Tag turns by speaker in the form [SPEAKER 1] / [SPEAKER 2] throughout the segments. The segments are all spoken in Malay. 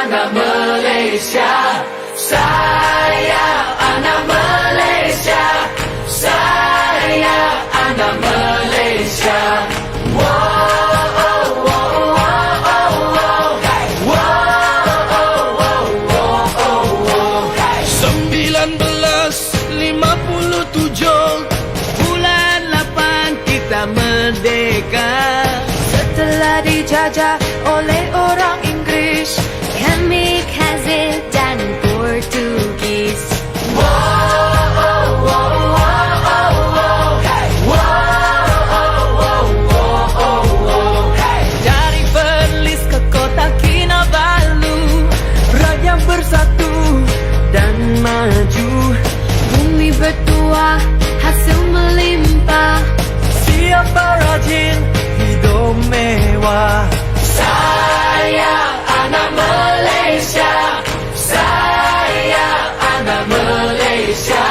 [SPEAKER 1] anak Malaysia. Saya anak Malaysia. Saya anak Malaysia. Wow, oh, oh, oh, oh, oh. Wow, oh, oh, oh, oh, oh.
[SPEAKER 2] 1957 bulan 8 kita merdeka.
[SPEAKER 3] Setelah dijajah oleh orang Inggris,
[SPEAKER 4] Kami Kazil dan Portugis.
[SPEAKER 1] wow, oh, oh, oh, oh, oh. Wow, oh, oh, oh, oh, oh.
[SPEAKER 2] Dari Perlis ke kota Kinabalu, rakyat bersatu dan maju.
[SPEAKER 3] bumi bertuah, hasil melimpah.
[SPEAKER 2] Siapa rajin hidup mewah.
[SPEAKER 1] Saya anak Malaysia. Saya anak Malaysia.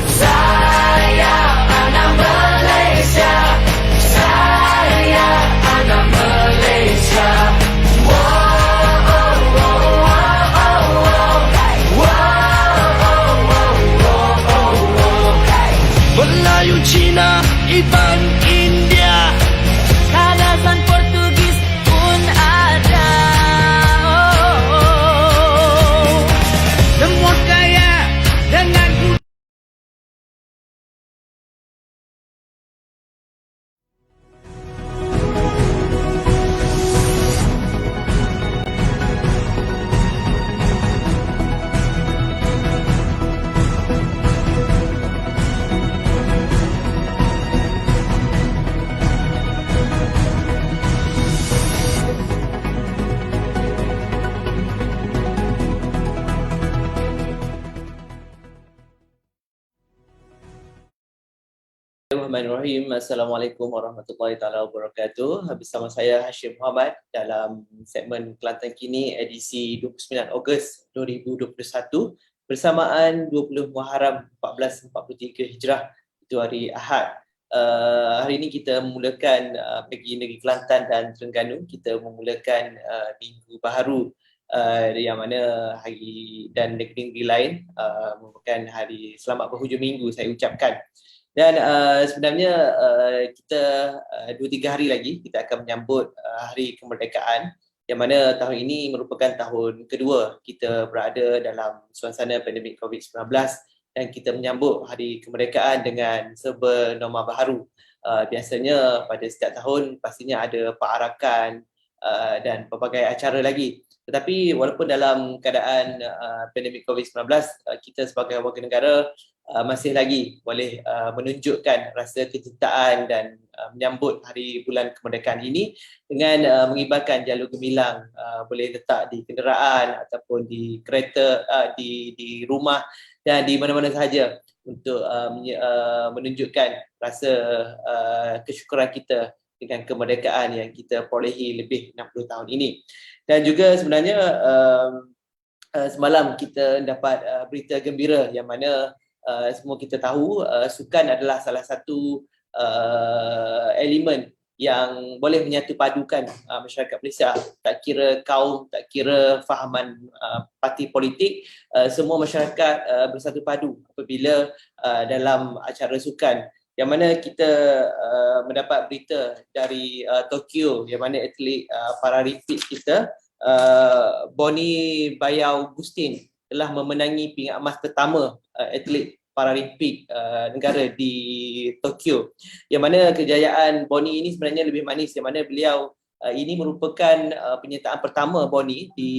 [SPEAKER 1] Saya anak Malaysia. Saya anak Malaysia. Wow, oh, oh, oh, oh, oh. Wow, oh, oh, oh, oh, oh.
[SPEAKER 2] Melayu, Cina, Iban, India,
[SPEAKER 3] Kadazan Portugis pun ada.
[SPEAKER 2] semua kaya dengan
[SPEAKER 5] Bismillahirrahmanirrahim. Assalamualaikum warahmatullahi taala wabarakatuh. Bersama saya Hashim Muhammad dalam segmen Kelantan Kini edisi 29 Ogos 2021 bersamaan 20 Muharram 1443 Hijrah, itu hari Ahad. Hari ini kita memulakan bagi negeri Kelantan dan Terengganu, kita memulakan minggu baharu yang mana hari dan negeri-negeri lain merupakan hari selamat berhujung minggu saya ucapkan. Dan sebenarnya kita 2-3 hari lagi kita akan menyambut hari kemerdekaan, yang mana tahun ini merupakan tahun kedua kita berada dalam suasana pandemik COVID-19 dan kita menyambut hari kemerdekaan dengan serba norma baharu. Biasanya pada setiap tahun pastinya ada perarakan dan pelbagai acara lagi. Tetapi walaupun dalam keadaan pandemik COVID-19, kita sebagai warga negara masih lagi boleh menunjukkan rasa kecintaan dan menyambut hari bulan kemerdekaan ini dengan mengibarkan jalur gemilang, boleh letak di kenderaan ataupun di kereta, di rumah dan di mana-mana sahaja untuk menunjukkan rasa kesyukuran kita dengan kemerdekaan yang kita perolehi lebih 60 tahun ini. Dan juga sebenarnya semalam kita dapat berita gembira yang mana semua kita tahu sukan adalah salah satu elemen yang boleh menyatu padukan masyarakat Malaysia. Tak kira kaum, tak kira fahaman parti politik, semua masyarakat bersatu padu apabila dalam acara sukan. Yang mana kita mendapat berita dari Tokyo, yang mana atlet Paralimpik kita Bonnie Bayau Gustin telah memenangi pingat emas pertama atlet Paralimpik negara di Tokyo. Yang mana kejayaan Bonnie ini sebenarnya lebih manis, yang mana beliau ini merupakan penyertaan pertama Bonnie di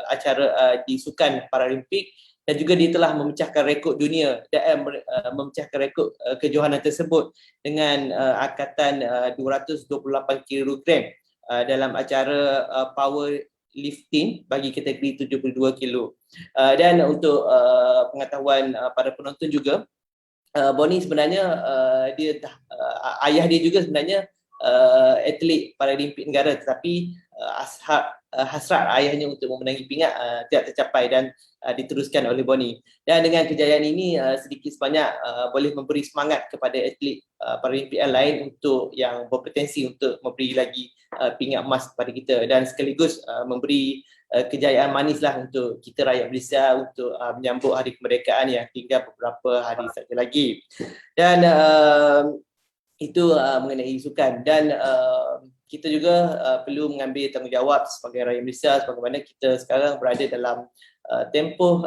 [SPEAKER 5] acara di sukan Paralimpik, dan juga dia telah memecahkan rekod dunia dan memecahkan rekod kejohanan tersebut dengan angkatan 228 kg dalam acara power lifting bagi kategori 72 kilo. Dan untuk pengetahuan para penonton juga, Bonnie sebenarnya ayah dia juga sebenarnya atlet Paralimpik negara, tetapi hasrat ayahnya untuk memenangi pingat tidak tercapai dan diteruskan oleh Bonnie. Dan dengan kejayaan ini sedikit sebanyak boleh memberi semangat kepada atlet Paralimpik yang lain untuk yang berpotensi untuk memberi lagi pingat emas kepada kita, dan sekaligus memberi kejayaan manis lah untuk kita rakyat Malaysia untuk menyambut hari kemerdekaan yang tinggal beberapa hari saja lagi. Dan itu mengenai sukan, dan kita juga perlu mengambil tanggungjawab sebagai rakyat Malaysia sebagaimana kita sekarang berada dalam tempoh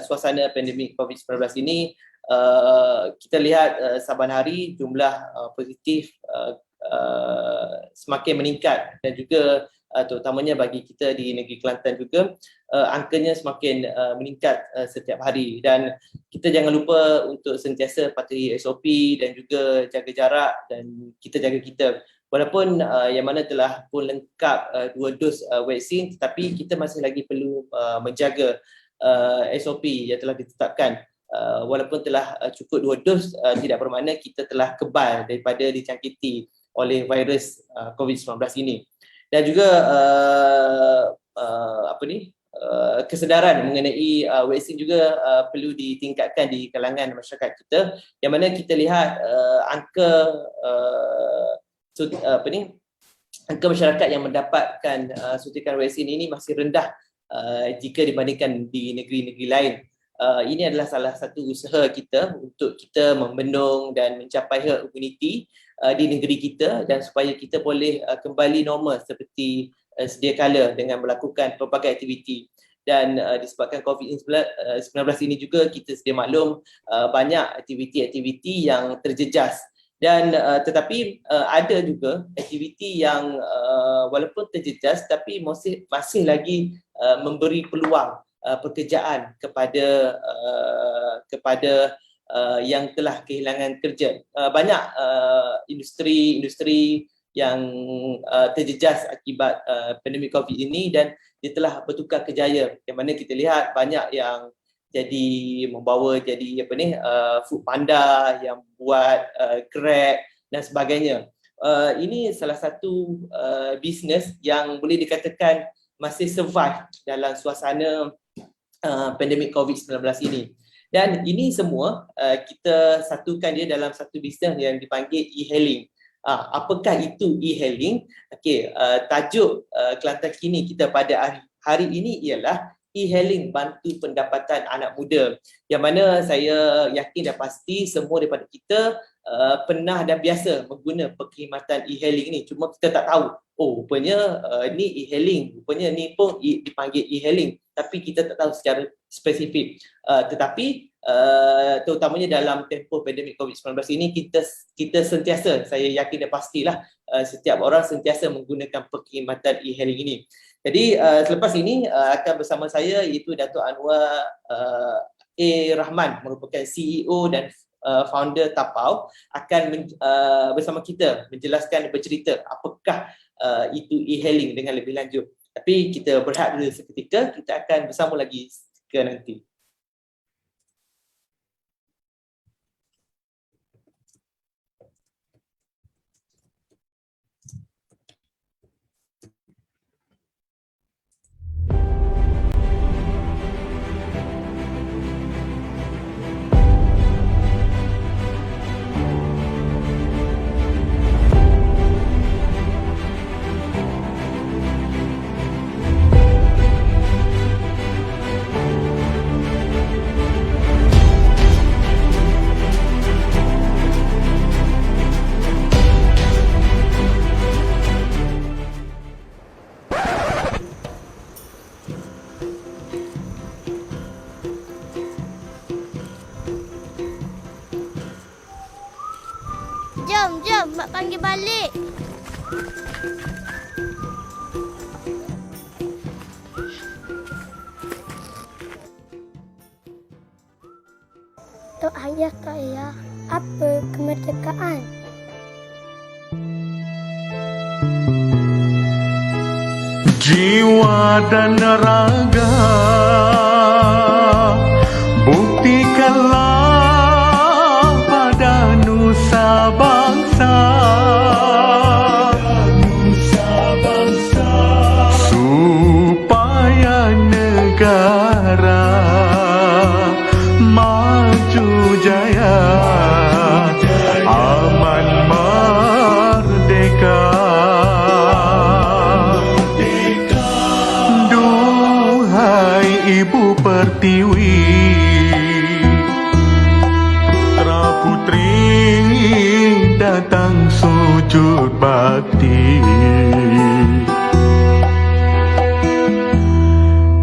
[SPEAKER 5] suasana pandemik COVID-19 ini. Kita lihat saban hari jumlah positif semakin meningkat, dan juga terutamanya bagi kita di negeri Kelantan juga angkanya semakin meningkat setiap hari, dan kita jangan lupa untuk sentiasa patuhi SOP dan juga jaga jarak, dan kita jaga kita. Walaupun yang mana telah pun lengkap 2 dos vaksin, tetapi kita masih lagi perlu menjaga SOP yang telah ditetapkan. Walaupun telah cukup 2 dos, tidak bermakna kita telah kebal daripada dijangkiti oleh virus COVID-19 ini. Dan juga kesedaran mengenai vaksin juga perlu ditingkatkan di kalangan masyarakat kita, yang mana kita lihat angka masyarakat yang mendapatkan suntikan vaksin ini masih rendah jika dibandingkan di negeri-negeri lain. Ini adalah salah satu usaha kita untuk kita membendung dan mencapai herd immunity di negeri kita, dan supaya kita boleh kembali normal seperti sedia kala dengan melakukan pelbagai aktiviti. Dan disebabkan COVID-19 ini juga kita sedia maklum banyak aktiviti-aktiviti yang terjejas, dan tetapi ada juga aktiviti yang walaupun terjejas tapi masih lagi memberi peluang pekerjaan kepada yang telah kehilangan kerja. Banyak industri yang terjejas akibat pandemik COVID ini, dan dia telah bertukar kejaya, yang mana kita lihat banyak yang membawa food panda, yang buat Grab dan sebagainya. Ini salah satu bisnes yang boleh dikatakan masih survive dalam suasana pandemik COVID-19 ini. Dan ini semua kita satukan dia dalam satu bisnes yang dipanggil e-hailing. Apakah itu e-hailing? Tajuk Kelantan Kini kita pada hari ini ialah e-hailing bantu pendapatan anak muda, yang mana saya yakin dan pasti semua daripada kita pernah dan biasa mengguna perkhidmatan e-hailing ni, cuma kita tak tahu, rupanya ni e-hailing, rupanya ni pun dipanggil e-hailing, tapi kita tak tahu secara spesifik. Tetapi terutamanya dalam tempoh pandemik COVID-19 ini, kita sentiasa, saya yakin dan pastilah setiap orang sentiasa menggunakan perkhidmatan e-hailing ini. Jadi selepas ini akan bersama saya iaitu Dato' Anwar A. Rahman, merupakan CEO dan founder Tapau, akan bersama kita menjelaskan, bercerita apakah itu e-hailing dengan lebih lanjut. Tapi kita berehat dulu seketika, kita akan bersama lagi ke nanti.
[SPEAKER 4] Jom, Mak panggil balik. Tok Ayah, apa kemerdekaan?
[SPEAKER 6] Jiwa dan raga, buktikanlah pada nusa bangsa, supaya negara maju jaya, aman merdeka. Ibu Pertiwi, Putra Putri datang sujud bakti,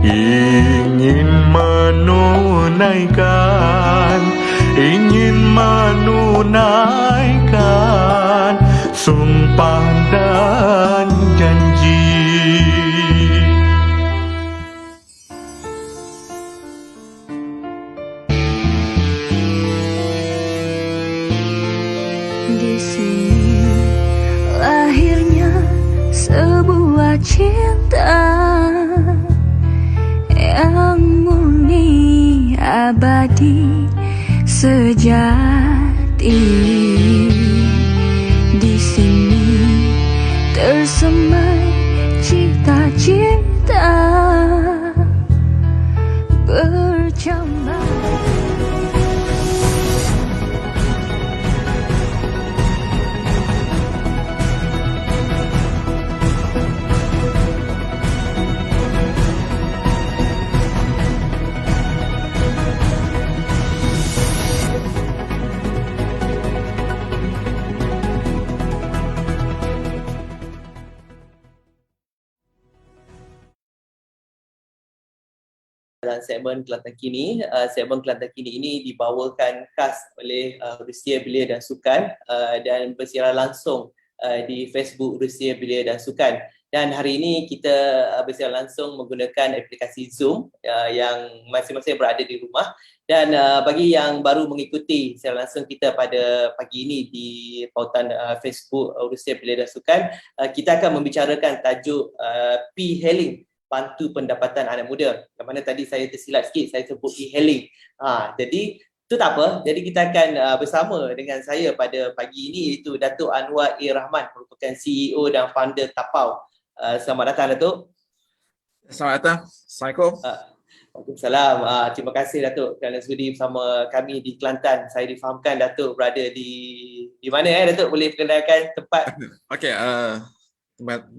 [SPEAKER 6] ingin menunaikan sumpah dan janji.
[SPEAKER 3] Di sini lahirnya sebuah cinta yang murni, abadi, sejati. Di sini tersemai cita-cita bercambah.
[SPEAKER 5] Dalam segmen Kelantan Kini. Segmen Kelantan Kini ini dibawakan khas oleh Rusia Belia dan Sukan dan bersiaran langsung di Facebook Rusia Belia dan Sukan. Dan hari ini kita bersiaran langsung menggunakan aplikasi Zoom yang masing-masing berada di rumah. Dan bagi yang baru mengikuti siaran langsung kita pada pagi ini di pautan Facebook Rusia Belia dan Sukan, kita akan membicarakan tajuk P-Hailing, bantu pendapatan anak muda. Yang mana tadi saya tersilap sikit, saya sebut e-hailing. Jadi itu tak apa. Jadi kita akan bersama dengan saya pada pagi ini iaitu Datuk Anwar A. Rahman, merupakan CEO dan founder Tapau. Selamat datang Datuk.
[SPEAKER 7] Selamat datang. Assalamualaikum.
[SPEAKER 5] Waalaikumsalam. Terima kasih Datuk kerana sudi bersama kami di Kelantan. Saya difahamkan Datuk berada di mana Datuk? Boleh perkenalkan tempat?
[SPEAKER 7] Okey,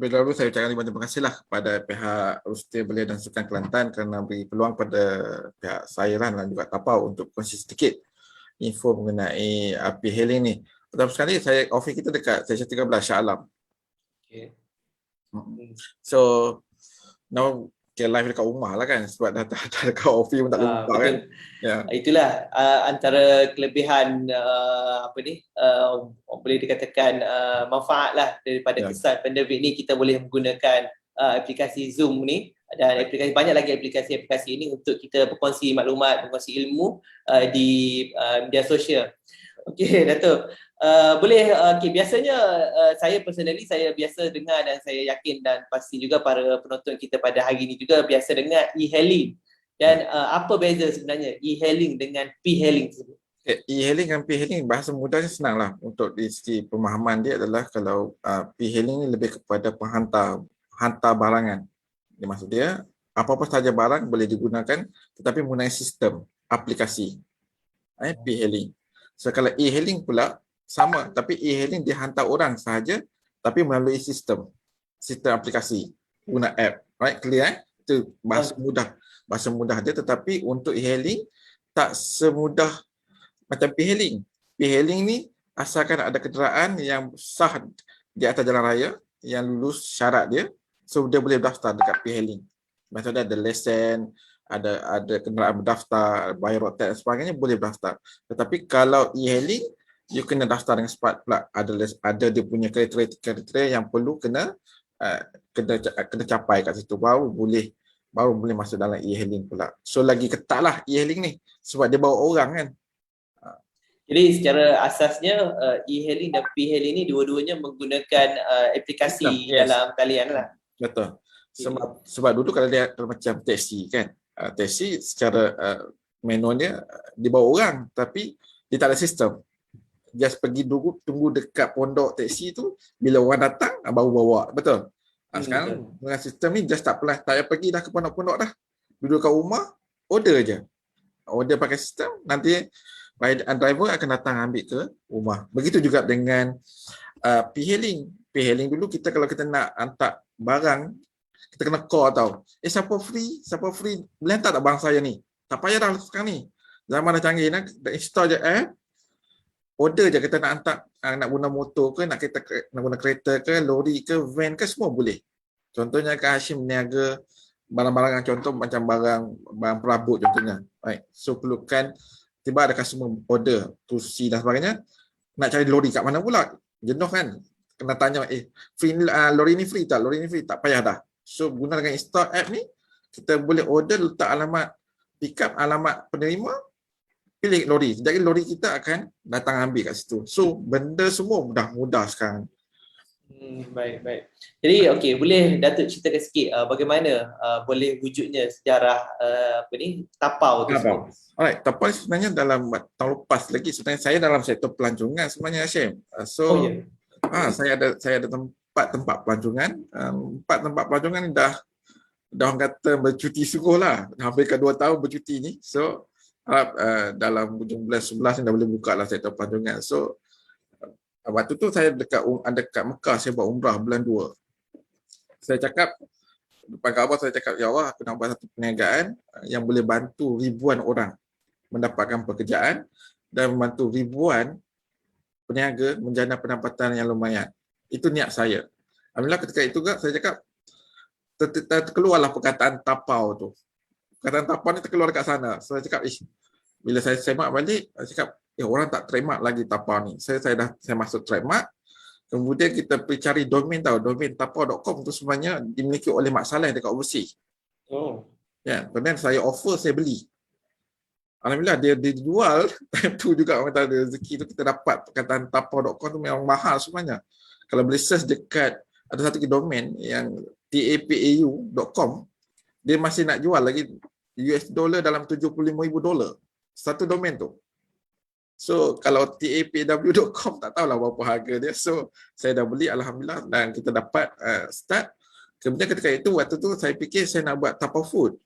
[SPEAKER 7] dahulu saya ucapkan terima kasihlah kepada pihak Rusia Belia dan Sukan Kelantan kerana beri peluang pada pihak saya dan juga Tapau untuk kongsi sedikit info mengenai P-Hailing ni. Pertama sekali, office kita dekat Stesen 13 Shah Alam.
[SPEAKER 5] Okay.
[SPEAKER 7] So, now live dekat rumah lah kan, sebab dah dekat office pun tak boleh buka kan. Yeah.
[SPEAKER 5] Itulah antara kelebihan boleh dikatakan manfaat lah daripada kesan pandemik ni. Kita boleh menggunakan aplikasi Zoom ni dan banyak lagi aplikasi-aplikasi ini untuk kita berkongsi maklumat, berkongsi ilmu di media sosial. Okey Datuk, biasanya saya personally saya biasa dengar dan saya yakin dan pasti juga para penonton kita pada hari ini juga biasa dengar e-hailing. Dan apa beza sebenarnya e-hailing dengan P-hailing tersebut?
[SPEAKER 7] E-hailing dan P-hailing bahasa mudahnya senanglah untuk di segi pemahaman dia adalah kalau P-hailing ni lebih kepada hantar barangan. Maksud dia apa-apa sahaja barang boleh digunakan tetapi menggunakan sistem aplikasi. P-hailing. So kalau e-hailing pula sama, tapi e-hailing dia hantar orang sahaja tapi melalui sistem aplikasi guna app. Right, clear Itu bahasa mudah dia, tetapi untuk e-hailing tak semudah macam P-hailing. P-hailing ni asalkan ada kenderaan yang sah di atas jalan raya yang lulus syarat dia, so dia boleh daftar dekat P-hailing. Maksudnya ada lesen, ada kenderaan berdaftar, bayar road tax dan sebagainya, boleh daftar. Tetapi kalau e-hailing, you kena daftar dengan cepat pula. Ada dia punya kriteria yang perlu kena capai kat situ, baru boleh masuk dalam e-hailing pula. So lagi ketatlah e-hailing ni sebab dia bawa orang kan.
[SPEAKER 5] Jadi secara asasnya e-hailing dan P-hailing ni dua-duanya menggunakan aplikasi dalam talian lah.
[SPEAKER 7] Betul. Sebab dulu kalau dia macam taksi kan, taksi secara manual dia dibawa orang tapi dia tak ada sistem. Just pergi tunggu dekat pondok taksi tu, bila orang datang baru bawa. Betul. Sekarang dengan sistem ni just tak payah pergi dah ke pondok-pondok dah. Duduk kat rumah, order je. Order pakai sistem, nanti driver akan datang ambil ke rumah. Begitu juga dengan P-hailing. P-hailing dulu kalau kita nak hantar barang kita kena call tau. Siapa free? Siapa free? Boleh hantar tak barang saya ni? Tak payah dah sekarang ni. Zaman dah canggih, nak install je app, order je kita nak hantar, nak guna motor ke, nak guna kereta ke, lori ke, van ke, semua boleh. Contohnya Kak Hashim berniaga barang-barang yang contoh macam barang perabot contohnya. Right. So perlukan, tiba ada customer order kursi dan sebagainya, nak cari lori kat mana pula? Jenuh kan? Kena tanya, free ni, lori ni free tak? Lori ni free tak? Payah dah. So guna dengan install app ni, kita boleh order, letak alamat pick up, alamat penerima, pilih lori. Jadi lori kita akan datang ambil kat situ. So benda semua mudah sekarang.
[SPEAKER 5] Baik. Jadi okey, boleh Datuk ceritakan sikit bagaimana boleh wujudnya sejarah tapau tu semua.
[SPEAKER 7] Alright, tapau sebenarnya dalam tahun lepas lagi, sebenarnya saya dalam sektor pelancongan sebenarnya, Hashim. Saya ada tempat pelancongan. 4 tempat pelancongan ni dah orang kata bercuti sungguh lah. Hampir ke 2 tahun bercuti ni. So dalam hujung bulan 11 ni dah boleh buka lah sektor pelancongan. So waktu tu saya dekat Mekah, saya buat umrah bulan 2. Saya cakap depan Kaabah, saya cakap, ya Allah, aku nak buat satu perniagaan yang boleh bantu ribuan orang mendapatkan pekerjaan dan membantu ribuan peniaga menjana pendapatan yang lumayan. Itu niat saya. Alhamdulillah ketika itu saya cakap terkeluarlah perkataan tapau tu. Perkataan tapau ni terkeluar dekat sana. So, saya cakap, bila saya semak balik, saya cakap, orang tak trademark lagi tapau ni. Saya masuk trademark. Kemudian kita pergi cari domain domain tapau.com tu sebenarnya dimiliki oleh Mak Saleh dekat overseas. Ya, kemudian saya offer, saya beli. Alhamdulillah dia dijual time tu juga, orang kata rezeki tu kita dapat. Perkataan tapau.com tu memang mahal sebenarnya. Kalau boleh search dekat, ada satu domain yang tapau.com, dia masih nak jual lagi US dollar dalam $75,000 satu domain tu. So kalau tapw.com tak tahulah berapa harga dia. So saya dah beli, alhamdulillah, dan kita dapat start. Kemudian ketika itu, waktu tu saya fikir saya nak buat tapau food.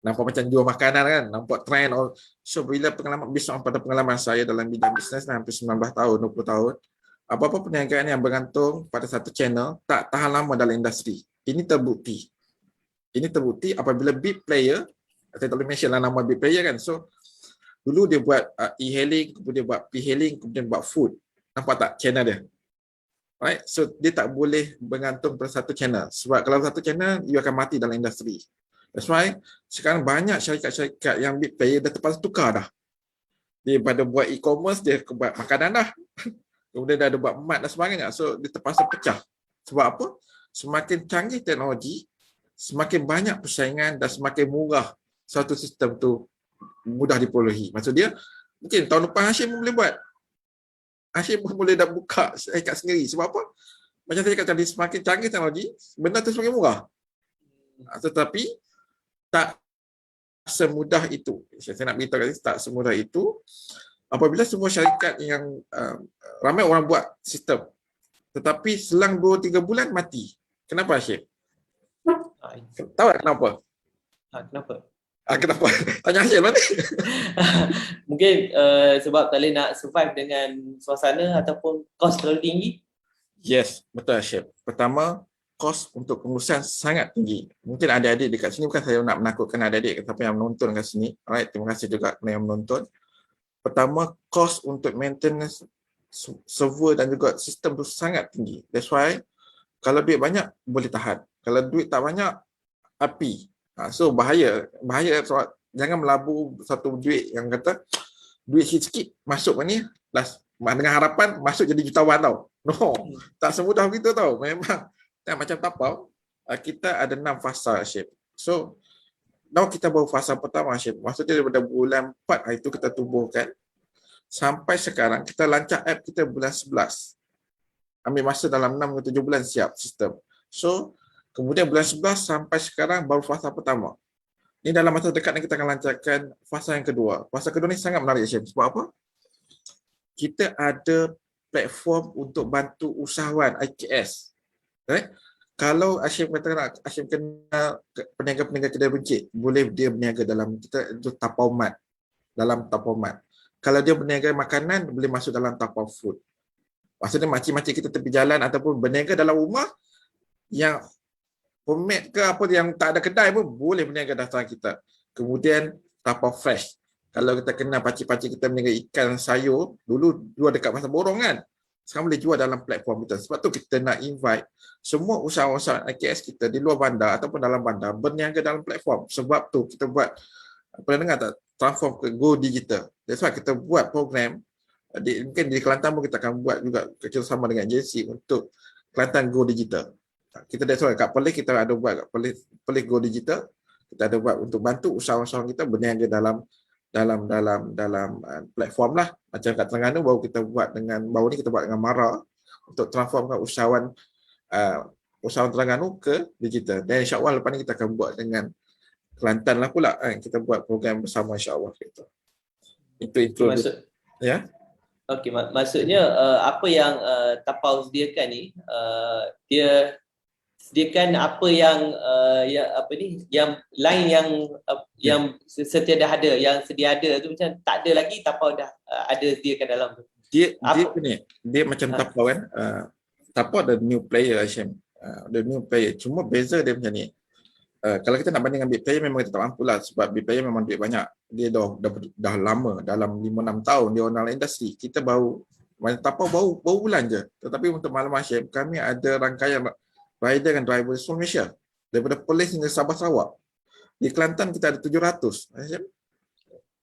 [SPEAKER 7] Nampak macam jual makanan kan, nampak trend. So bila pada pengalaman saya dalam bidang bisnes hampir 19 tahun, 20 tahun, apa-apa perniagaan yang bergantung pada satu channel tak tahan lama dalam industri. Ini terbukti. Apabila big player, saya tak boleh mention lah nama big player kan. So dulu dia buat e-hailing, kemudian buat p-hailing, kemudian buat food. Nampak tak channel dia? Right? So dia tak boleh bergantung pada satu channel. Sebab kalau satu channel, you akan mati dalam industri. That's why sekarang banyak syarikat-syarikat yang big player dah terpaksa tukar dah. Daripada buat e-commerce, dia buat makanan dah. Kemudian dah ada buat mat dan sebagainya. So dia terpaksa pecah. Sebab apa? Semakin canggih teknologi, semakin banyak persaingan dan semakin murah satu sistem tu mudah diperolehi. Maksud dia, mungkin tahun depan Hashim boleh buat. Hashim pun boleh dah buka syarikat sendiri. Sebab apa? Macam saya kata tadi, semakin canggih teknologi, benda tu semakin murah. Tetapi, tak semudah itu. Saya nak beritahu kat sini, tak semudah itu. Apabila semua syarikat yang ramai orang buat sistem, tetapi selang 2-3 bulan mati. Kenapa, Hashim? Tahu tak kenapa?
[SPEAKER 5] Kenapa?
[SPEAKER 7] Kenapa? Tanya Hashim mana?
[SPEAKER 5] Mungkin sebab tak boleh nak survive dengan suasana ataupun kos terlalu tinggi.
[SPEAKER 7] Yes, betul Hashim. Pertama, kos untuk pengurusan sangat tinggi. Mungkin adik-adik dekat sini, bukan saya nak menakutkan adik-adik siapa yang menonton kat sini. Alright, terima kasih juga kepada yang menonton. Pertama, kos untuk maintenance server dan juga sistem tu sangat tinggi. That's why kalau duit banyak boleh tahan. Kalau duit tak banyak, api. So bahaya sebab jangan melabur satu duit yang kata duit sikit masuk ni dengan harapan masuk jadi jutawan tau. No, tak semudah begitu tau. Memang macam tapau, kita ada 6 fasa Hashim. So kalau kita baru fasa pertama Hashim, maksudnya daripada bulan 4 hari itu kita tubuhkan sampai sekarang kita lancar app kita bulan 11. Ambil masa dalam 6 ke 7 bulan siap sistem. So kemudian bulan 11 sampai sekarang baru fasa pertama. Ini dalam masa dekat ni kita akan lancarkan fasa yang kedua. Fasa kedua ni sangat menarik Hashim. Sebab apa? Kita ada platform untuk bantu usahawan IKS. Right? Kalau Hashim kata Hashim kenal peniaga-peniaga kedai bencik, boleh dia berniaga dalam kita itu tapau mat. Dalam tapau mat. Kalau dia berniaga makanan, boleh masuk dalam tapau food. Maksudnya makcik-makcik kita tepi jalan ataupun berniaga dalam rumah yang homemade ke apa yang tak ada kedai pun boleh berniaga daftar kita. Kemudian tapau fresh. Kalau kita kenal pakcik-pakcik kita berniaga ikan sayur, dulu jual dekat pasar borong kan. Sekarang boleh jual dalam platform kita. Sebab tu kita nak invite semua usahawan-usahawan IKS kita di luar bandar ataupun dalam bandar berniaga dalam platform. Sebab tu kita buat, pernah dengar tak, transform ke Go Digital. That's why kita buat program, mungkin di Kelantan pun kita akan buat juga kerjasama dengan agensi untuk Kelantan Go Digital. Kita that's why kat Perlis kita ada buat, kat Perlis Go Digital, kita ada buat untuk bantu usahawan-usahawan kita berniaga dalam platform lah. Macam kat Terengganu baru kita buat dengan Mara untuk transformkan usahawan Terengganu ke digital. Dan insya-Allah lepas ni kita akan buat dengan Kelantan lah pula kan. Kita buat program bersama insya-Allah gitu. Itu
[SPEAKER 5] Maksud,
[SPEAKER 7] ya.
[SPEAKER 5] okey, maksudnya apa yang Tapau sediakan ni, dia sediakan apa yang yang lain yang setiada ada, yang sedia ada tu macam tak ada lagi, Tapau dah ada sediakan dalam tu.
[SPEAKER 7] Dia macam Tapau kan. Tapau ada new player Hashim. The new player. Cuma beza dia macam ni. Kalau kita nak banding dengan big player memang kita tak mampu lah, sebab big player memang duit banyak. Dia dah lama, dalam 5-6 tahun dia orang dalam industri. Kita baru, Tapau baru bulan je. Tetapi untuk malam Hashim, kami ada rangkaian rider dan driver seluruh Malaysia. Daripada Perlis hingga Sabah Sarawak. Di Kelantan kita ada 700.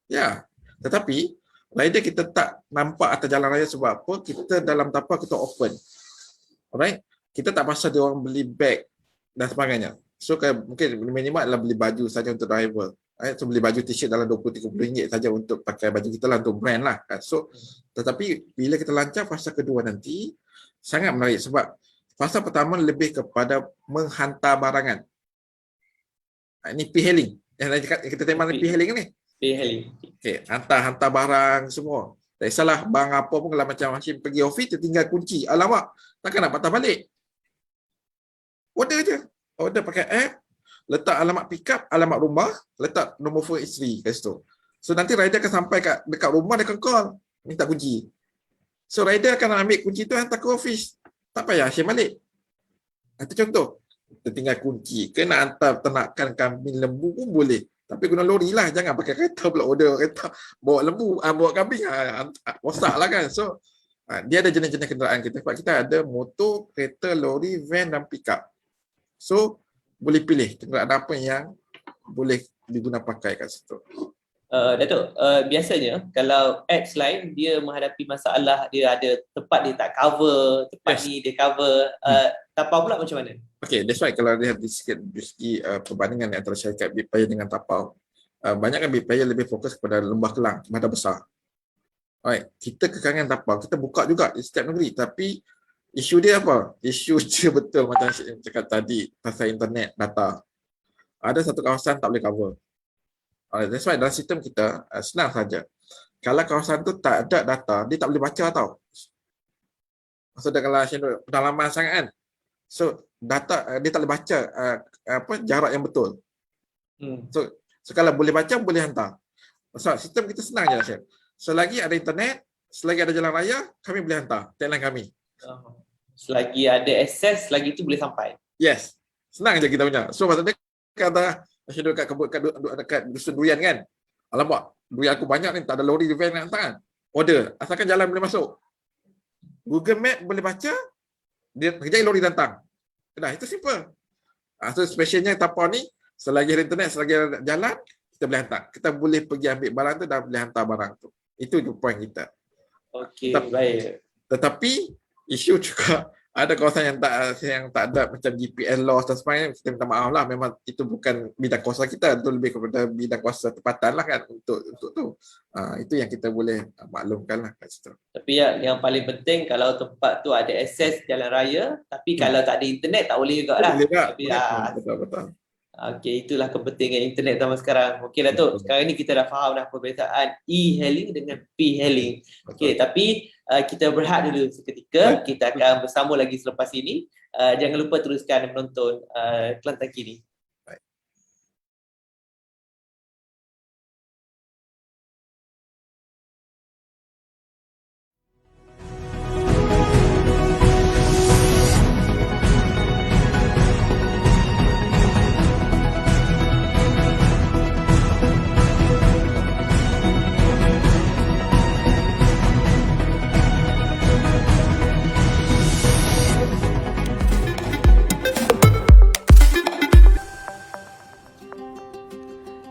[SPEAKER 7] Ya. Tetapi rider kita tak nampak atas jalan raya sebab apa? Kita dalam Tapau kita open. Alright? Kita tak pasal dia orang beli bag dan sebagainya. So mungkin minimal adalah beli baju saja untuk driver. So beli baju t-shirt dalam RM20-30 saja untuk pakai baju kita lah, untuk brand lah. So tetapi bila kita lancar fasa kedua nanti sangat menarik sebab fasa pertama lebih kepada menghantar barangan. Ini P-hailing. Yang kita tema ni P-hailing ni.
[SPEAKER 5] P-hailing.
[SPEAKER 7] Okay, hantar barang semua. Tak kisahlah barang apa pun, kalau macam Hashim pergi office tertinggal kunci. Alamak, takkan nak patah balik. Order je. Order pakai app, letak alamat pick up, alamat rumah, letak nombor phone isteri kat situ. So nanti rider akan sampai dekat rumah, dia akan call, minta kunci. So rider akan ambil kunci tu hantar ke office. Tak payah share balik. Itu contoh. Tertinggal kunci. Kena hantar ternakan kambing, lembu pun boleh. Tapi guna lori lah. Jangan pakai kereta pula order kereta. Bawa lembu, bawa kambing. Rosak lah kan. So, dia ada jenis-jenis kenderaan kita. Sebab kita ada motor, kereta, lori, van dan pick up. So, boleh pilih kenderaan apa yang boleh diguna pakai kat situ.
[SPEAKER 5] Datuk, biasanya kalau apps lain dia menghadapi masalah, dia ada tempat dia tak cover, tempat ni dia cover. Tapau pula macam mana? Okay,
[SPEAKER 7] that's why kalau lihat di segi perbandingan antara syarikat big player dengan Tapau, banyak kan big player lebih fokus kepada Lembah Kelang, bandar besar. Alright, kita kekangan Tapau, kita buka juga di setiap negeri, tapi isu dia apa? Isu dia betul macam saya cakap tadi pasal internet, data. Ada satu kawasan tak boleh cover. That's why dalam sistem kita senang saja. Kalau kawasan tu tak ada data, dia tak boleh baca tau. Maksudnya kalau pedalaman sangat kan. So data dia tak boleh baca jarak yang betul. So kalau boleh baca boleh hantar. So sistem kita senang je Syed. Selagi ada internet, selagi ada jalan raya, kami boleh hantar tagline kami.
[SPEAKER 5] Selagi ada akses, selagi itu boleh sampai.
[SPEAKER 7] Yes. Senang je kita punya. So maksudnya kata Syed dekat dusun durian kan. Alamak, durian aku banyak ni, tak ada lori van nak hantar kan. Order, asalkan jalan boleh masuk. Google Map boleh baca, dia kejap lori datang. Dah, itu simple. So specialnya Tapau ni, selagi ada internet, selagi ada jalan, kita boleh hantar. Kita boleh pergi ambil barang tu dan boleh hantar barang tu. Itu point kita.
[SPEAKER 5] Okey, baik.
[SPEAKER 7] Tetapi isu juga ada kawasan yang tak ada macam GPS loss dan sebagainya, kita minta maaf lah, memang itu bukan bidang kuasa kita, itu lebih kepada bidang kuasa tempatan lah kan untuk tu. Itu yang kita boleh maklumkan lah kat situ.
[SPEAKER 5] Tapi yang paling penting kalau tempat tu ada akses jalan raya, tapi kalau tak ada internet tak boleh juga lah.
[SPEAKER 7] Betul.
[SPEAKER 5] Okey, itulah kepentingan internet zaman sekarang. Okey Datuk, sekarang ni kita dah faham dah perbezaan e-hailing dengan p-hailing. Okey, tapi kita berehat dulu seketika. Kita akan bersama lagi selepas ini. Jangan lupa teruskan menonton Kelantan Kini.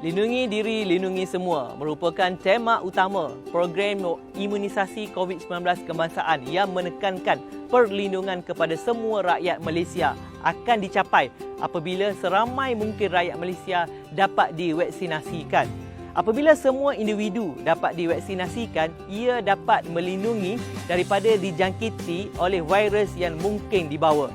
[SPEAKER 8] Lindungi diri, lindungi semua merupakan tema utama program imunisasi COVID-19 kebangsaan yang menekankan perlindungan kepada semua rakyat Malaysia akan dicapai apabila seramai mungkin rakyat Malaysia dapat divaksinasikan. Apabila semua individu dapat divaksinasikan, ia dapat melindungi daripada dijangkiti oleh virus yang mungkin dibawa.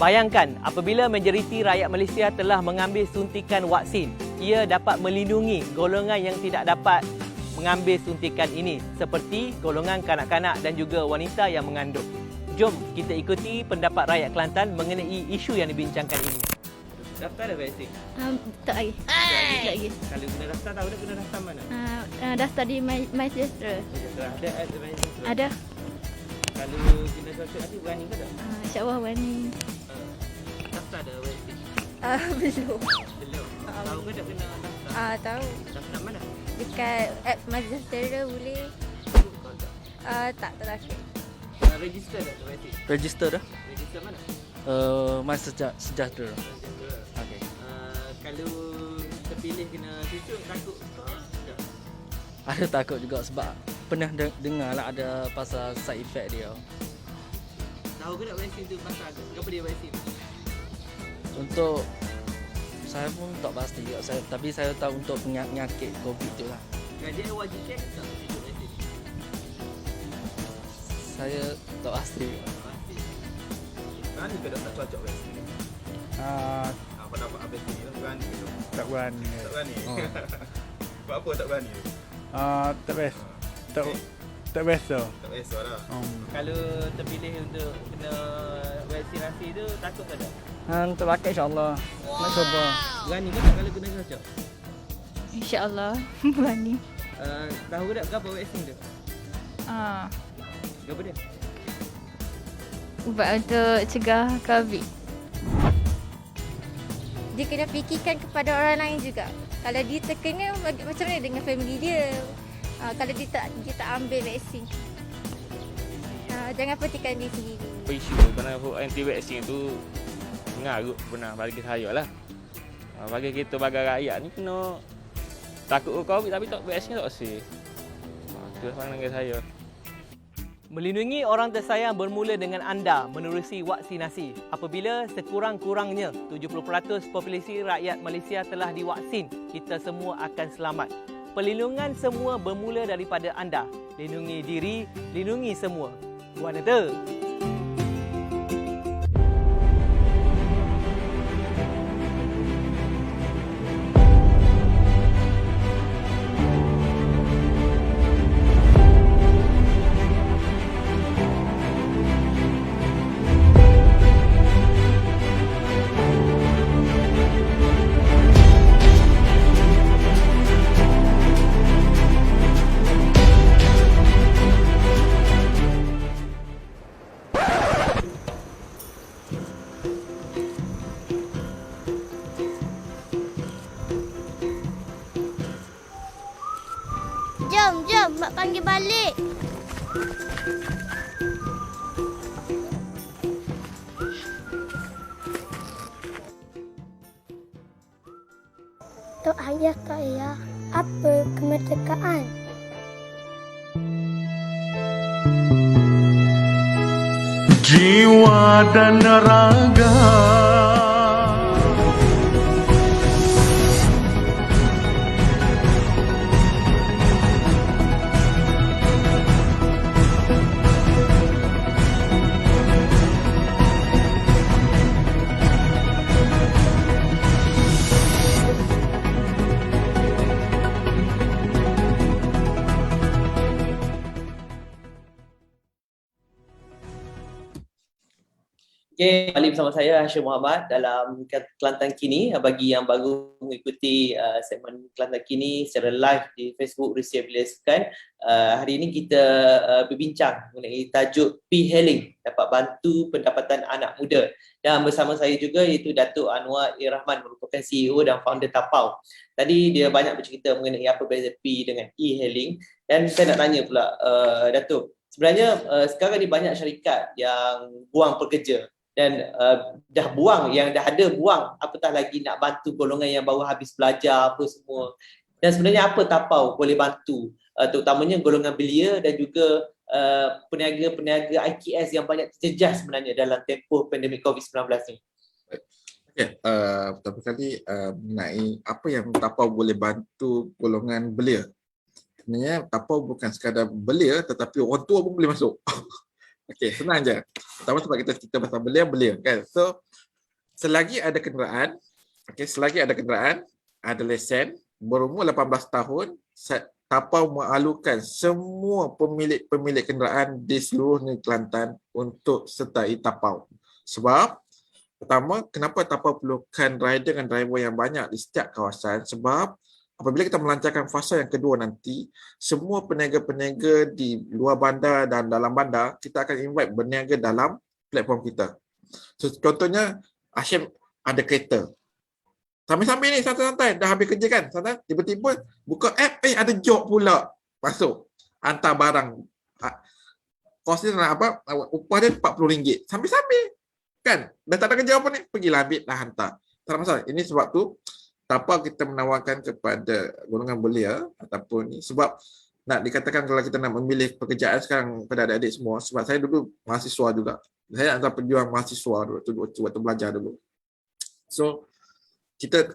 [SPEAKER 8] Bayangkan apabila majoriti rakyat Malaysia telah mengambil suntikan vaksin, ia dapat melindungi golongan yang tidak dapat mengambil suntikan ini seperti golongan kanak-kanak dan juga wanita yang mengandung. Jom kita ikuti pendapat rakyat Kelantan mengenai isu yang dibincangkan ini. Daftar dah vaksin?
[SPEAKER 4] Tak lagi. Tak lagi.
[SPEAKER 8] Kalau kena daftar, tahu dah kena daftar mana?
[SPEAKER 4] Daftar di My Sejahtera.
[SPEAKER 8] Ada ad sebenarnya?
[SPEAKER 4] Ada.
[SPEAKER 8] Kalau kena cocok nanti berani ke tak?
[SPEAKER 4] InsyaAllah berani.
[SPEAKER 8] Daftar dah vaksin?
[SPEAKER 4] Belum.
[SPEAKER 8] Belum. Tahu ke tak kena daftar?
[SPEAKER 4] Tahu.
[SPEAKER 8] Daftar mana?
[SPEAKER 4] Dekat app My Sejahtera boleh.
[SPEAKER 8] Kau tak?
[SPEAKER 4] Tak takut.
[SPEAKER 8] Register dah vaksin?
[SPEAKER 2] Register dah.
[SPEAKER 8] Register mana?
[SPEAKER 2] My Sejahtera.
[SPEAKER 8] Okey. Kalau terpilih kena cucuk, takut ke tak?
[SPEAKER 2] Ada takut juga sebab pernah dengar lah ada pasal side effect dia.
[SPEAKER 8] Tahu ke tak vaksin tu pasal apa dia vaksin?
[SPEAKER 2] Untuk saya pun tak pasti juga, tapi saya tahu untuk penyakit COVID tu lah.
[SPEAKER 8] Dia wajib check tak cucuk vaksin?
[SPEAKER 2] Saya tak pasti.
[SPEAKER 8] Pasti.
[SPEAKER 9] Berani ke tak cocok vaksin? Pendapat Abang ni berani ke tak?
[SPEAKER 6] Tak berani.
[SPEAKER 9] Tak berani? Sebab apa tak berani tu?
[SPEAKER 6] Tak best. Tak biasa.
[SPEAKER 9] Tak biasa lah.
[SPEAKER 8] Kalau terpilih untuk kena vaksinasi tu takut ke tak?
[SPEAKER 2] Tak pakai insyaAllah. Nak cuba.
[SPEAKER 8] Berani ke tak kalau kena cocok?
[SPEAKER 3] InsyaAllah berani.
[SPEAKER 8] Tahu ke tak berapa vaksin tu? Berapa dia?
[SPEAKER 3] Ubat untuk cegah COVID.
[SPEAKER 4] Dia kena fikirkan kepada orang lain juga. Kalau dia terkena, macam mana dengan family dia? Kalau dia tak ambil vaksin. Jangan petikan diri sendiri.
[SPEAKER 10] Isu kerana anti vaksin tu mengarut benar bagi saya lah. Bagi kita sebagai rakyat ni kena takut COVID tapi tak vaksin tak sih. Itu pandangan saya.
[SPEAKER 8] Melindungi orang tersayang bermula dengan anda menerusi vaksinasi. Apabila sekurang-kurangnya 70% populasi rakyat Malaysia telah divaksin, kita semua akan selamat. Perlindungan semua bermula daripada anda. Lindungi diri, lindungi semua. Buat itu.
[SPEAKER 4] Jom, mak panggil balik. Tok ayah, apa kemerdekaan?
[SPEAKER 6] Jiwa dan raga
[SPEAKER 5] Okay, kembali bersama saya Hashim Muhammad dalam Kelantan Kini. Bagi yang baru mengikuti segmen Kelantan Kini secara live di Facebook Rusia Bila Sukan, hari ini kita berbincang mengenai tajuk P-Hailing dapat bantu pendapatan anak muda. Dan bersama saya juga iaitu Datuk Anwar Rahman, merupakan CEO dan founder Tapau. Tadi dia banyak bercerita mengenai apa beza P dengan E-Hailing, dan saya nak tanya pula Datuk, sebenarnya sekarang ni banyak syarikat yang buang pekerja dan dah buang, yang dah ada buang, apatah lagi nak bantu golongan yang baru habis belajar apa semua. Dan sebenarnya apa Tapau boleh bantu, terutamanya golongan belia dan juga peniaga-peniaga IKS yang banyak terjejas sebenarnya dalam tempoh pandemik COVID-19 ni.
[SPEAKER 7] Okay, pertama kali mengenai apa yang Tapau boleh bantu golongan belia. Sebenarnya Tapau bukan sekadar belia tetapi orang tua pun boleh masuk. Okey, senang je. Pertama sebab kita cerita pasal belia kan. So selagi ada kenderaan, ada lesen, berumur 18 tahun, Tapau mengalukan semua pemilik kenderaan di seluruh negeri Kelantan untuk sertai Tapau. Sebab pertama, kenapa Tapau perlukan rider dan driver yang banyak di setiap kawasan? Sebab apabila kita melancarkan fasa yang kedua nanti, semua peniaga-peniaga di luar bandar dan dalam bandar, kita akan invite berniaga dalam platform kita. So, contohnya, Hashim ada kereta. Sambil-sambil ni, santai-santai, dah habis kerja kan, santai, tiba-tiba buka app, ada job pula. Masuk, hantar barang. Kos dia nak apa? Upah dia RM40. Sambil-sambil. Kan? Dah tak ada kerja apa ni? Pergilah ambil, dah hantar. Tak ada masalah. Ini sebab tu, Tapau kita menawarkan kepada golongan belia ataupun ni. Sebab nak dikatakan kalau kita nak memilih pekerjaan sekarang pada adik-adik semua, sebab saya dulu mahasiswa juga. Saya antara pejuang mahasiswa dulu, waktu belajar dulu. So, kita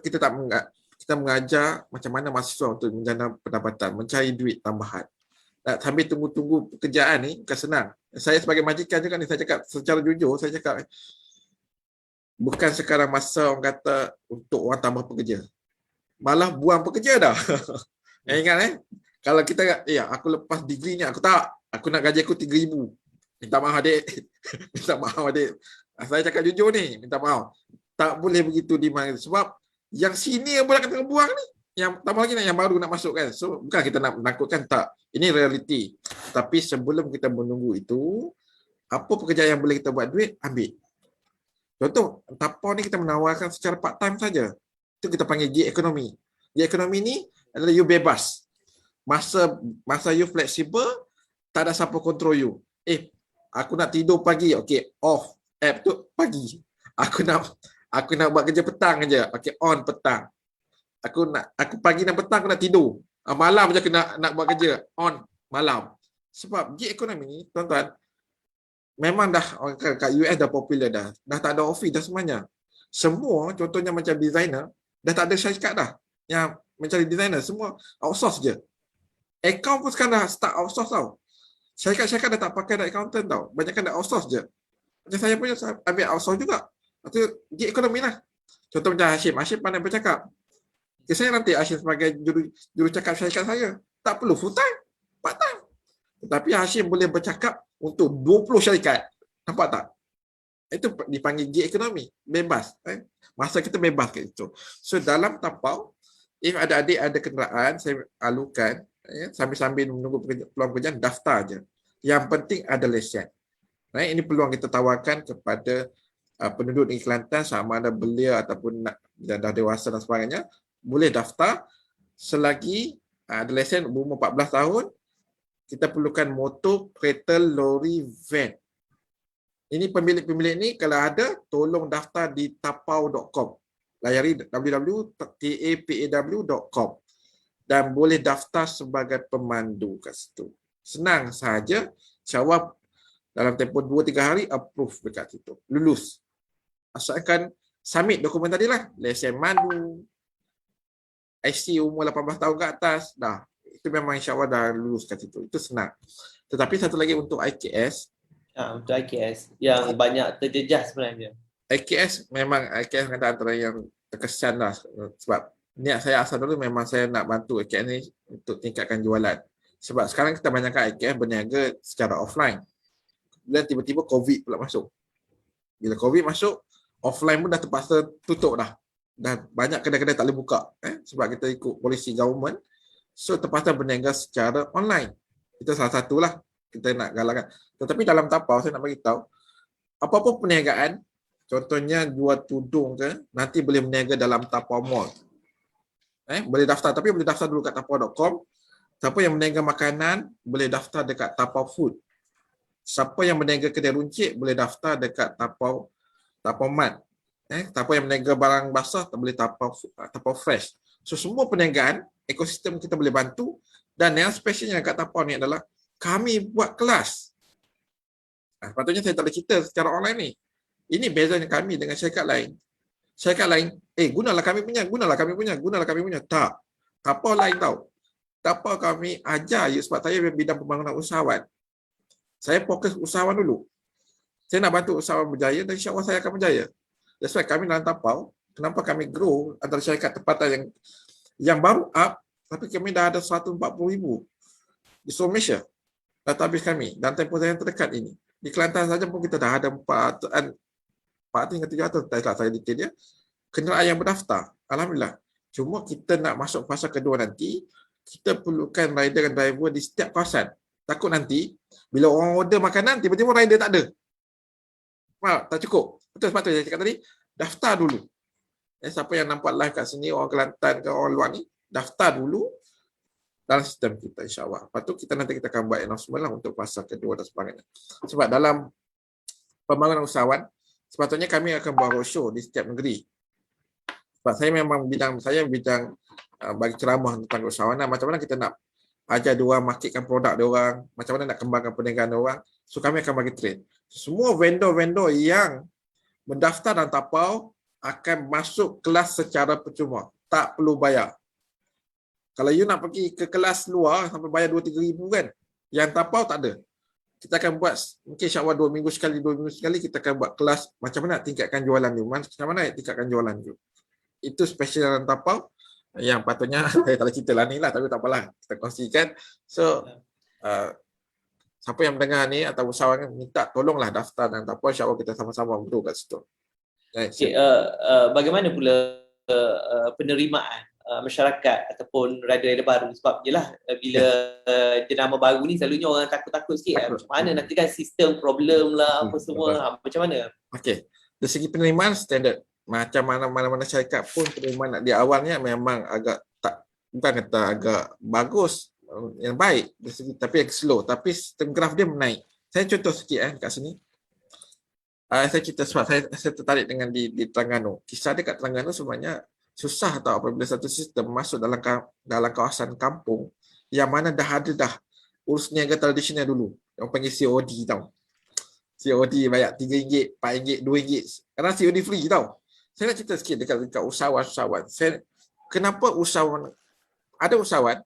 [SPEAKER 7] mengajar macam mana mahasiswa untuk menjana pendapatan, mencari duit tambahan. Sambil tunggu-tunggu pekerjaan ni, bukan senang. Saya sebagai majikan juga ni, saya cakap secara jujur, saya cakap bukan sekarang masa orang kata untuk orang tambah pekerja. Malah buang pekerja dah. Ingat kalau kita, aku lepas degree ni, aku nak gaji aku 3,000. Minta maaf adik. Minta maaf adik. Saya cakap jujur ni, minta maaf. Tak boleh begitu di mana. Sebab yang senior pun akan tengah buang ni. Yang tambah lagi yang baru nak masuk kan. So bukan kita nak menakutkan, tak. Ini realiti. Tapi sebelum kita menunggu itu, apa pekerjaan yang boleh kita buat duit, ambil. Contoh, Tapau ni kita menawarkan secara part time saja. Itu kita panggil gig ekonomi. Gig ekonomi ni adalah you bebas. Masa you fleksibel, tak ada siapa kontrol you. Aku nak tidur pagi, okey, off app tu pagi. Aku nak buat kerja petang aja, okey, on petang. Aku pagi dan petang aku nak tidur. Malam je aku nak buat kerja, on malam. Sebab gig ekonomi ni, tuan-tuan, memang dah kat US dah popular dah. Dah tak ada office dah semuanya. Semua contohnya macam designer, dah tak ada syarikat dah. Yang mencari designer, semua outsource je. Account pun sekarang dah start outsource tau. Syarikat-syarikat dah tak pakai dah accountant tau. Banyak kan dah outsource je. Macam saya punya, saya ambil outsource juga. Itu gig ekonomi lah. Contoh macam Hashim pandai bercakap. Saya nanti Hashim sebagai juru cakap syarikat saya. Tak perlu full time, part time. Tetapi Hashim boleh bercakap untuk 20 syarikat. Nampak tak? Itu dipanggil gig ekonomi. Bebas. Masa kita bebas kat situ. So dalam Tapau, if ada adik ada kenderaan, saya alukan, sambil-sambil menunggu peluang pekerjaan, daftar je. Yang penting ada lesen. Ini peluang kita tawarkan kepada penduduk negeri Kelantan, sama ada belia ataupun dah dewasa dan sebagainya, boleh daftar selagi ada lesen berumur 14 tahun. Kita perlukan motor, kereta, lori, van. Ini pemilik-pemilik ni kalau ada, tolong daftar di tapau.com. Layari www.tapaw.com dan boleh daftar sebagai pemandu kat situ. Senang sahaja, insya-Allah dalam tempoh 2-3 hari approve dekat situ. Lulus. Asalkan submit dokumen tadi lah. Lesen mandu, IC umur 18 tahun ke atas, dah. Itu memang insya-Allah dah lulus kat situ. Itu senang. Tetapi satu lagi untuk IKS.
[SPEAKER 5] Untuk IKS yang banyak terjejas sebenarnya.
[SPEAKER 7] IKS memang antara yang terkesan lah. Sebab niat saya asal dulu memang saya nak bantu IKS ni untuk tingkatkan jualan. Sebab sekarang kita banyakkan IKS berniaga secara offline. Dan tiba-tiba COVID pula masuk. Bila COVID masuk, offline pun dah terpaksa tutup dah. Dan banyak kedai-kedai tak boleh buka. Sebab kita ikut polisi government. So terpaksa berniaga secara online. Itu salah satulah kita nak galakkan. Tetapi dalam Tapau saya nak bagi tahu, apa-apa perniagaan, contohnya jual tudung ke, nanti boleh berniaga dalam Tapau Mall. Boleh daftar, tapi boleh daftar dulu kat tapau.com. Siapa yang berniaga makanan, boleh daftar dekat Tapau Food. Siapa yang berniaga kedai runcit, boleh daftar dekat Tapau tapau mat. Tapau yang meniaga barang basah, tak boleh tapau fresh. So semua perniagaan, ekosistem kita boleh bantu. Dan yang specialnya kat tapau ni adalah kami buat kelas. Sepatutnya saya tak boleh cerita secara online ni. Ini bezanya kami dengan syarikat lain. Syarikat lain, gunalah kami punya. Tak. Tapau lain tau. Tapau kami ajar sebab saya bidang pembangunan usahawan. Saya fokus usahawan dulu. Saya nak bantu usahawan berjaya dan insya-Allah saya akan berjaya. That's why kami dalam tapau, kenapa kami grow antara syarikat tempatan yang baru up, tapi kami dah ada 140,000 di seluruh Malaysia. Database kami dan tempoh yang terdekat ini. Di Kelantan saja pun kita dah ada 400 hingga 700, tak saya detail dia, kenderaan yang berdaftar. Alhamdulillah. Cuma kita nak masuk fasa kedua nanti, kita perlukan rider dan driver di setiap kawasan. Takut nanti, bila orang order makanan, tiba-tiba rider tak ada. Tak cukup. Betul sebab tu saya cakap tadi, daftar dulu. Siapa yang nampak live kat sini, orang Kelantan ke orang luar ni, daftar dulu dalam sistem kita insya-Allah. Lepas tu kita akan buat announcement lah untuk fasa kedua dan sebagainya. Sebab dalam pembangunan usahawan, sepatutnya kami akan buat roadshow di setiap negeri. Sebab saya memang bidang bagi ceramah tentang usahawanan, macam mana kita nak ajar diorang marketkan produk diorang, macam mana nak kembangkan perniagaan diorang. So kami akan bagi train. Semua vendor-vendor yang mendaftar dan tapau akan masuk kelas secara percuma. Tak perlu bayar. Kalau you nak pergi ke kelas luar sampai bayar 2-3 ribu kan, yang tapau tak ada. Kita akan buat, mungkin insya-Allah 2 minggu sekali kita akan buat kelas macam mana nak tingkatkan jualan you. Macam mana nak tingkatkan jualan you. Itu special dalam tapau yang patutnya saya tak boleh cerita lah ni lah, tapi tak apalah, kita kongsikan. So siapa yang mendengar ni atau usahawan minta tolonglah daftar dan tapau, insya-Allah kita sama-sama bantu kat situ.
[SPEAKER 5] Bagaimana pula penerimaan masyarakat ataupun rider baru? Sebab jelah bila jenama baru ni selalunya orang takut-takut sikit. Macam mana nanti kan sistem problem lah apa semua. Macam mana?
[SPEAKER 7] Okey. Dari segi penerimaan standard. Macam mana-mana syarikat pun penerimaan di awalnya memang agak bukan kata agak bagus, yang baik dari segi, tapi yang slow, tapi sistem graf dia menaik. Saya contoh sikit kat sini. Saya cerita sebab saya tertarik dengan di Terengganu. Kisah dia kat Terengganu sebenarnya susah tau apabila satu sistem masuk dalam kawasan kampung yang mana dah urus niaga tradisional dulu. Yang panggil COD tau. COD bayar RM3, RM4, RM2. Karena COD free tau. Saya nak cerita sikit dekat usahawan. Kenapa ada usahawan,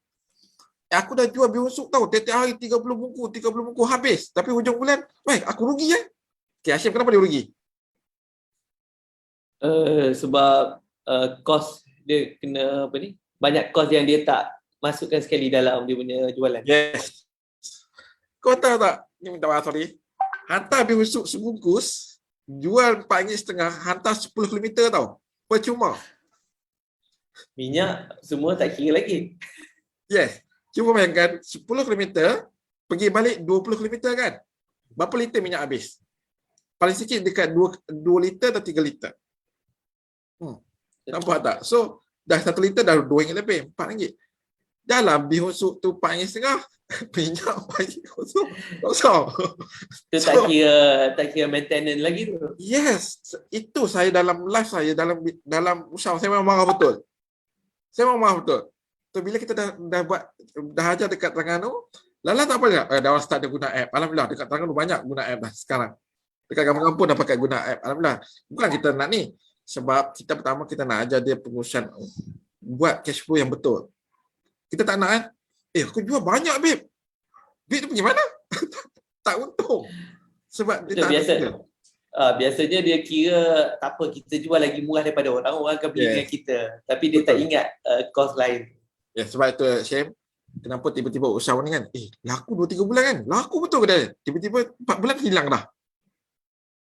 [SPEAKER 7] aku dah jual biusuk tau, tiap-tiap hari 30 buku habis. Tapi hujung bulan, aku rugi Okay, Hashim, kenapa dia rugi?
[SPEAKER 5] Sebab kos dia kena banyak kos yang dia tak masukkan sekali dalam dia punya jualan.
[SPEAKER 7] Yes. Kau tahu tak? Ni minta maaf, sorry. Hantar biusuk sebungkus, jual RM4.50, hantar 10 km tau. Percuma.
[SPEAKER 5] Minyak semua tak kira lagi.
[SPEAKER 7] Yes. Cuba bayangkan 10 km, pergi balik 20 km kan? Berapa liter minyak habis? Paling sikit dekat 2 liter atau 3 liter. Nampak tak? So, dah 1 liter dah RM2 lebih, RM4. Dalam bihusuk tu RM4.50, minyak RM4.50. Kosong.
[SPEAKER 5] Itu tak kira maintenance lagi tu.
[SPEAKER 7] Yes. Itu saya dalam live saya, dalam usaha, saya memang marah betul. So, bila kita dah ajar dekat Terengganu, lala tak apa dah orang start dia guna app. Alhamdulillah, dekat Terengganu banyak guna app dah sekarang. Dekat kampung-kampung dah pakai guna app. Alhamdulillah. Bukan kita nak ni. Sebab pertama kita nak ajar dia pengurusan buat cash flow yang betul. Kita tak nak aku jual banyak, babe. Duit tu pergi mana? Tak untung. Sebab dia tak
[SPEAKER 5] biasanya dia kira tak apa, kita jual lagi murah daripada orang akan beli dengan kita. Tapi dia tak ingat kos lain. Ya,
[SPEAKER 7] sebab itu Syem, kenapa tiba-tiba usahawan ni kan, laku 2-3 bulan kan? Laku betul ke dah? Tiba-tiba 4 bulan hilang dah.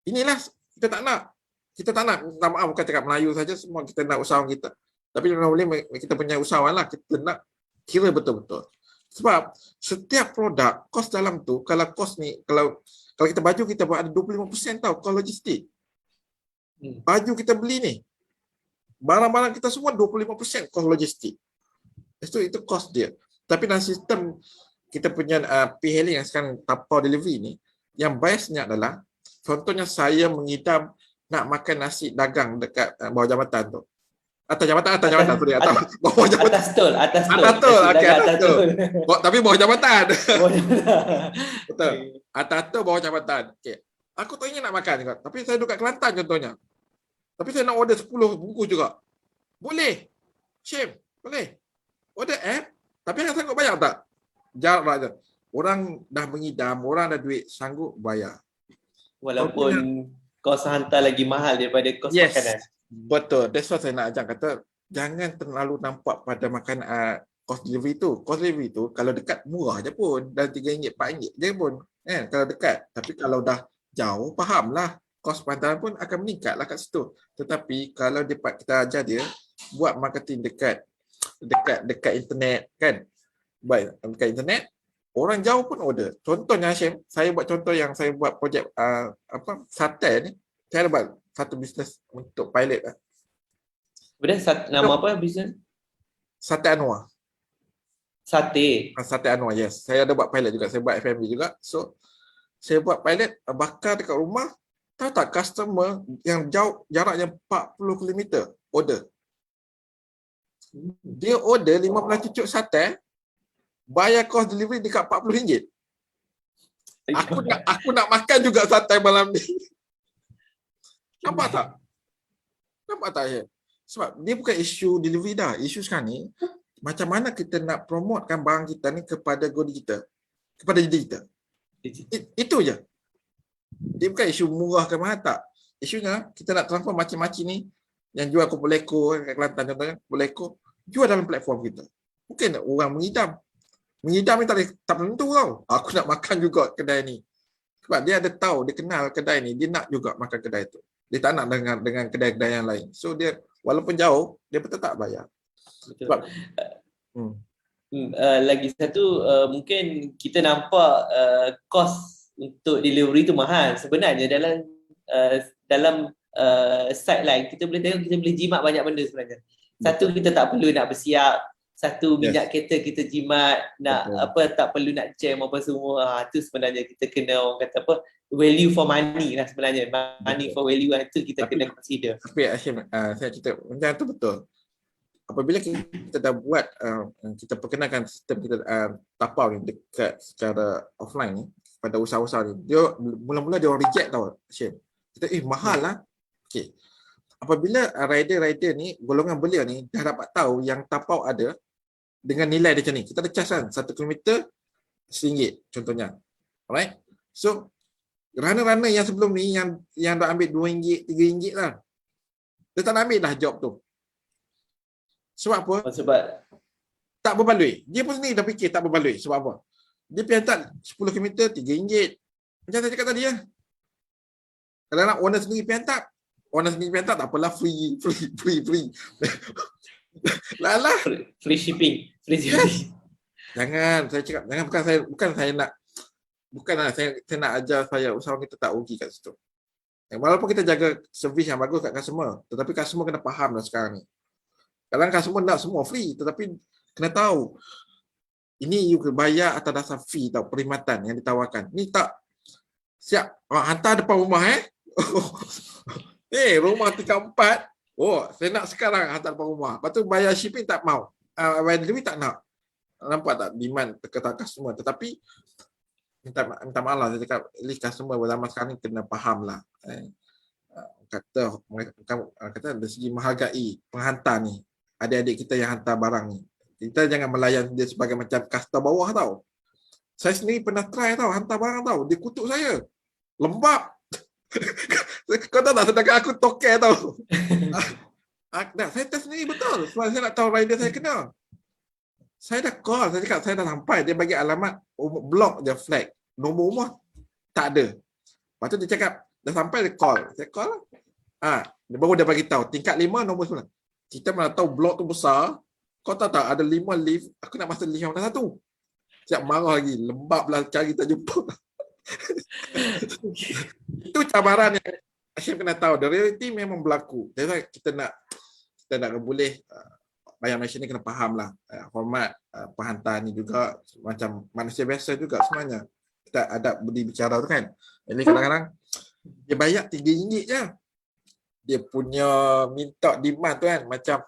[SPEAKER 7] Inilah kita tak nak. Kita tak nak, minta maaf bukan cakap Melayu saja, semua kita nak usahawan kita. Tapi boleh kita punya usahawan lah, kita nak kira betul-betul. Sebab setiap produk, kos dalam tu, kalau kos ni, kalau kita baju kita buat ada 25% tau, kos logistik. Baju kita beli ni, barang-barang kita semua 25% kos logistik. Itu kos dia. Tapi dalam sistem kita punya e-hailing yang sekarang tapau delivery ni, yang biasnya adalah, contohnya saya mengidam nak makan nasi dagang dekat bawah jambatan tu. Atas jambatan, sorry. Atas bawah jambatan.
[SPEAKER 5] Atas tol.
[SPEAKER 7] Atas tol,
[SPEAKER 5] Nasi
[SPEAKER 7] okey,
[SPEAKER 5] dagang
[SPEAKER 7] atas tol.
[SPEAKER 5] tol.
[SPEAKER 7] Tapi bawah jambatan.
[SPEAKER 5] Bawah jambatan.
[SPEAKER 7] Betul. Atas tol, bawah jambatan. Okey. Aku tak ingin nak makan juga. Tapi saya duduk kat Kelantan contohnya. Tapi saya nak order 10 bungkus juga. Boleh. Syem, boleh. Order app. Tapi yang sanggup bayar tak? Jarak je. Orang dah mengidam, orang dah duit, sanggup bayar.
[SPEAKER 5] Walaupun kos hantar lagi mahal daripada kos makanan.
[SPEAKER 7] Betul. That's why saya nak ajak kata, jangan terlalu nampak pada makan cost delivery tu. Cost delivery tu kalau dekat murah je pun. Dan RM3, RM4 je pun. Kalau dekat. Tapi kalau dah jauh, fahamlah. Kos penghantaran pun akan meningkatlah kat situ. Tetapi kalau kita ajar dia, buat marketing dekat internet kan. Buat dekat internet, orang jauh pun order. Contohnya Hashim, saya buat contoh yang saya buat projek sate ni. Saya ada buat satu bisnes untuk pilot lah.
[SPEAKER 5] Nama apa bisnes?
[SPEAKER 7] Sate Anwar.
[SPEAKER 5] Sate
[SPEAKER 7] Anwar, yes. Saya ada buat pilot juga. Saya buat F&B juga. So, saya buat pilot bakar dekat rumah. Tahu tak customer yang jauh, jaraknya 40 km order. Dia order 15 cucuk sate, bayar kos delivery dekat RM40. Aku nak makan juga sate malam ni. Nampak tak? Ya? Sebab dia bukan isu delivery dah. Isu sekarang ni, macam mana kita nak promotekan barang kita ni kepada go digital. Kepada digital. Itu je. Dia bukan isu murah ke mahal tak. Isunya, kita nak transfer macam-macam ni, yang jual kumpul leko kat Kelantan contohnya, kumpul leko, jual dalam platform kita. Mungkin orang mengidam. Mengidam ni tak tentu tau. Aku nak makan juga kedai ni. Sebab dia ada tahu, dia kenal kedai ni, dia nak juga makan kedai tu. Dia tak nak dengan kedai-kedai yang lain. So dia walaupun jauh, dia betul tak bayar.
[SPEAKER 5] Betul.
[SPEAKER 7] Sebab
[SPEAKER 5] lagi satu, mungkin kita nampak kos untuk delivery tu mahal. Sebenarnya dalam site lain kita boleh tengok, kita boleh jimat banyak benda sebenarnya. Satu, kita tak perlu nak bersiap. Satu, minyak kereta kita jimat, nak tak perlu nak jam apa semua. Itu sebenarnya kita kena, orang kata apa, value for money lah sebenarnya. Money for value lah, itu kita kena consider.
[SPEAKER 7] Tapi Hashim, saya cerita macam tu betul. Apabila kita dah buat, kita perkenalkan sistem kita tapau ni dekat secara offline ni pada usaha-usaha ni, dia mula-mula dia orang reject tau Hashim. Kita mahal lah. Okay. Apabila rider ni, golongan belia ni dah dapat tahu yang tapau ada dengan nilai dia macam ni. Kita ada cas kan, 1 km RM1 contohnya. Alright. So, runner-runner yang sebelum ni yang dah ambil RM2, RM3 lah. Dia tak nak ambil dah job tu. Sebab apa?
[SPEAKER 5] Sebab
[SPEAKER 7] tak berbaloi. Dia pun sendiri dah fikir tak berbaloi. Sebab apa? Dia pergi hantar 10 km RM3. Macam saya cakap tadi lah. Kadang-kadang owner sendiri pergi hantar. Owner sendiri pergi hantar tak apalah, free. Lalah.
[SPEAKER 5] Free shipping.
[SPEAKER 7] Jangan, saya cakap, bukan saya nak ajar saya usahawan kita tak rugi kat situ. Walaupun kita jaga servis yang bagus kat customer, tetapi customer kena faham dah sekarang ni. Kadang customer nak semua free, tetapi kena tahu ini you bayar atas dasar fee tau, perkhidmatan yang ditawarkan. Ni tak siap hantar depan rumah rumah tingkat 4. Saya nak sekarang hantar depan rumah. Lepas tu bayar shipping tak mau. Bayar delivery tak nak. Nampak tak demand kata customer. Tetapi minta maaf lah, saya cakap at least customer zaman sekarang ni kena faham lah. Kata dari segi menghargai penghantar ni, adik-adik kita yang hantar barang ni. Kita jangan melayan dia sebagai macam kasta bawah tau. Saya sendiri pernah try tau, hantar barang tau. Dia kutuk saya. Lembab. Kau tahu tak, sedangkan aku token tau. Saya test sendiri betul. Sebab saya nak tahu rider saya kena. Saya dah call, saya cakap saya dah sampai. Dia bagi alamat, blok je flag. Nombor rumah tak ada. Lepas tu dia cakap, dah sampai, dia call. Saya call lah. Baru dia bagi tahu tingkat 5 nombor 9. Kita mana tahu blok tu besar. Kau tahu tak ada 5 lift. Aku nak masuk lift yang mana satu. Siap marah lagi. Lembab lah cari tak jumpa. Itu cabaran yang Hashim kena tahu. The reality memang berlaku. Jadi kita nak boleh bayar Malaysia ni kena faham lah. Hormat penghantar ni juga. Macam manusia biasa juga sebenarnya. Kita adab budi bicara tu kan. Jadi kadang-kadang dia bayar RM3 je. dia punya minta demand tu kan, macam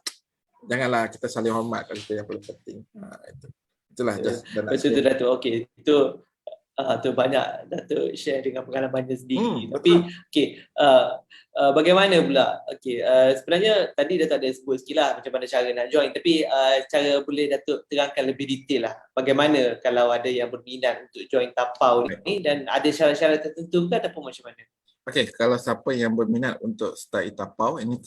[SPEAKER 7] janganlah kita saling hormat kalau itu yang paling penting. Itulah just dan nak
[SPEAKER 5] Betul tu
[SPEAKER 7] share.
[SPEAKER 5] Datuk. Okey, tu banyak Datuk share dengan pengalamannya sendiri. Tapi bagaimana pula? Sebenarnya tadi Datuk ada sebut sikit lah macam mana cara nak join, tapi cara boleh Datuk terangkan lebih detail lah. Bagaimana kalau ada yang berminat untuk join tapau ni dan ada syarat-syarat tertentu ke ataupun macam mana?
[SPEAKER 7] Okey, kalau siapa yang berminat untuk start tapau, ini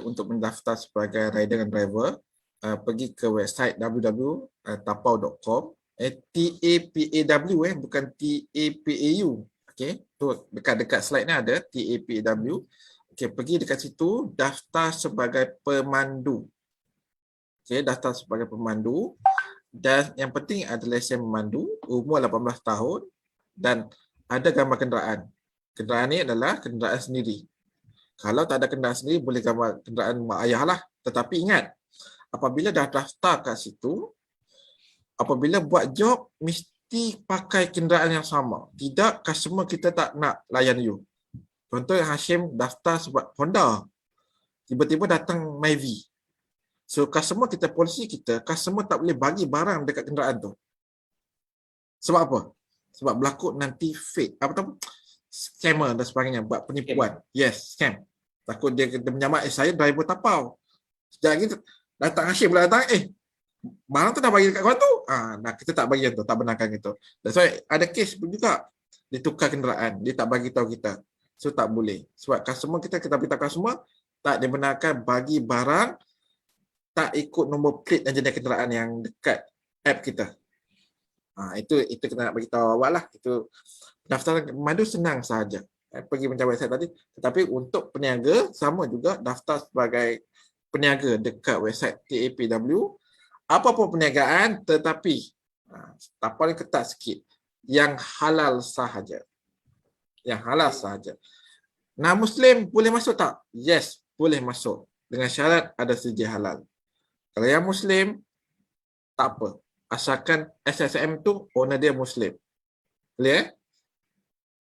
[SPEAKER 7] untuk mendaftar sebagai rider dan driver, pergi ke website www.tapau.com. TAPAW bukan TAPAU. Okey, tu dekat slide ni ada TAPAW. Okey, pergi dekat situ daftar sebagai pemandu. Okey, daftar sebagai pemandu dan yang penting ada lesen memandu, umur 18 tahun dan ada gambar kenderaan. Kenderaan ni adalah kenderaan sendiri. Kalau tak ada kenderaan sendiri, boleh gambar kenderaan mak ayah lah. Tetapi ingat, apabila dah daftar kat situ, apabila buat job, mesti pakai kenderaan yang sama. Tidak, customer kita tak nak layan you. Contoh Hashim daftar sebab Honda. Tiba-tiba datang Myvi. So, customer kita, polisi kita, customer tak boleh bagi barang dekat kenderaan tu. Sebab apa? Sebab berlaku nanti fake. Scammer dan sebagainya, buat penipuan. Yes, scam. Takut dia menyamar, saya driver tapau. Sekejap lagi datang Hashim pula datang, barang tu dah bagi dekat kawan tu. Nah, kita tak bagi yang tu, tak benarkan itu. That's why ada kes pun juga. Dia tukar kenderaan, dia tak bagi tahu kita. So tak boleh. Sebab customer kita beritahu customer, tak dibenarkan bagi barang tak ikut nombor plate dan jenis kenderaan yang dekat app kita. Itu kita nak bagi tahu awak lah. Itu daftaran pemandu senang sahaja. Pergi macam website tadi. Tetapi untuk peniaga, sama juga daftar sebagai peniaga dekat website TAPW. Apa-apa perniagaan, tetapi tapau ni ketat sikit. Yang halal sahaja. Yang halal sahaja. Nah, Muslim boleh masuk tak? Yes, boleh masuk. Dengan syarat ada sedia halal. Kalau yang Muslim, tak apa. Asalkan SSM tu owner dia Muslim. Boleh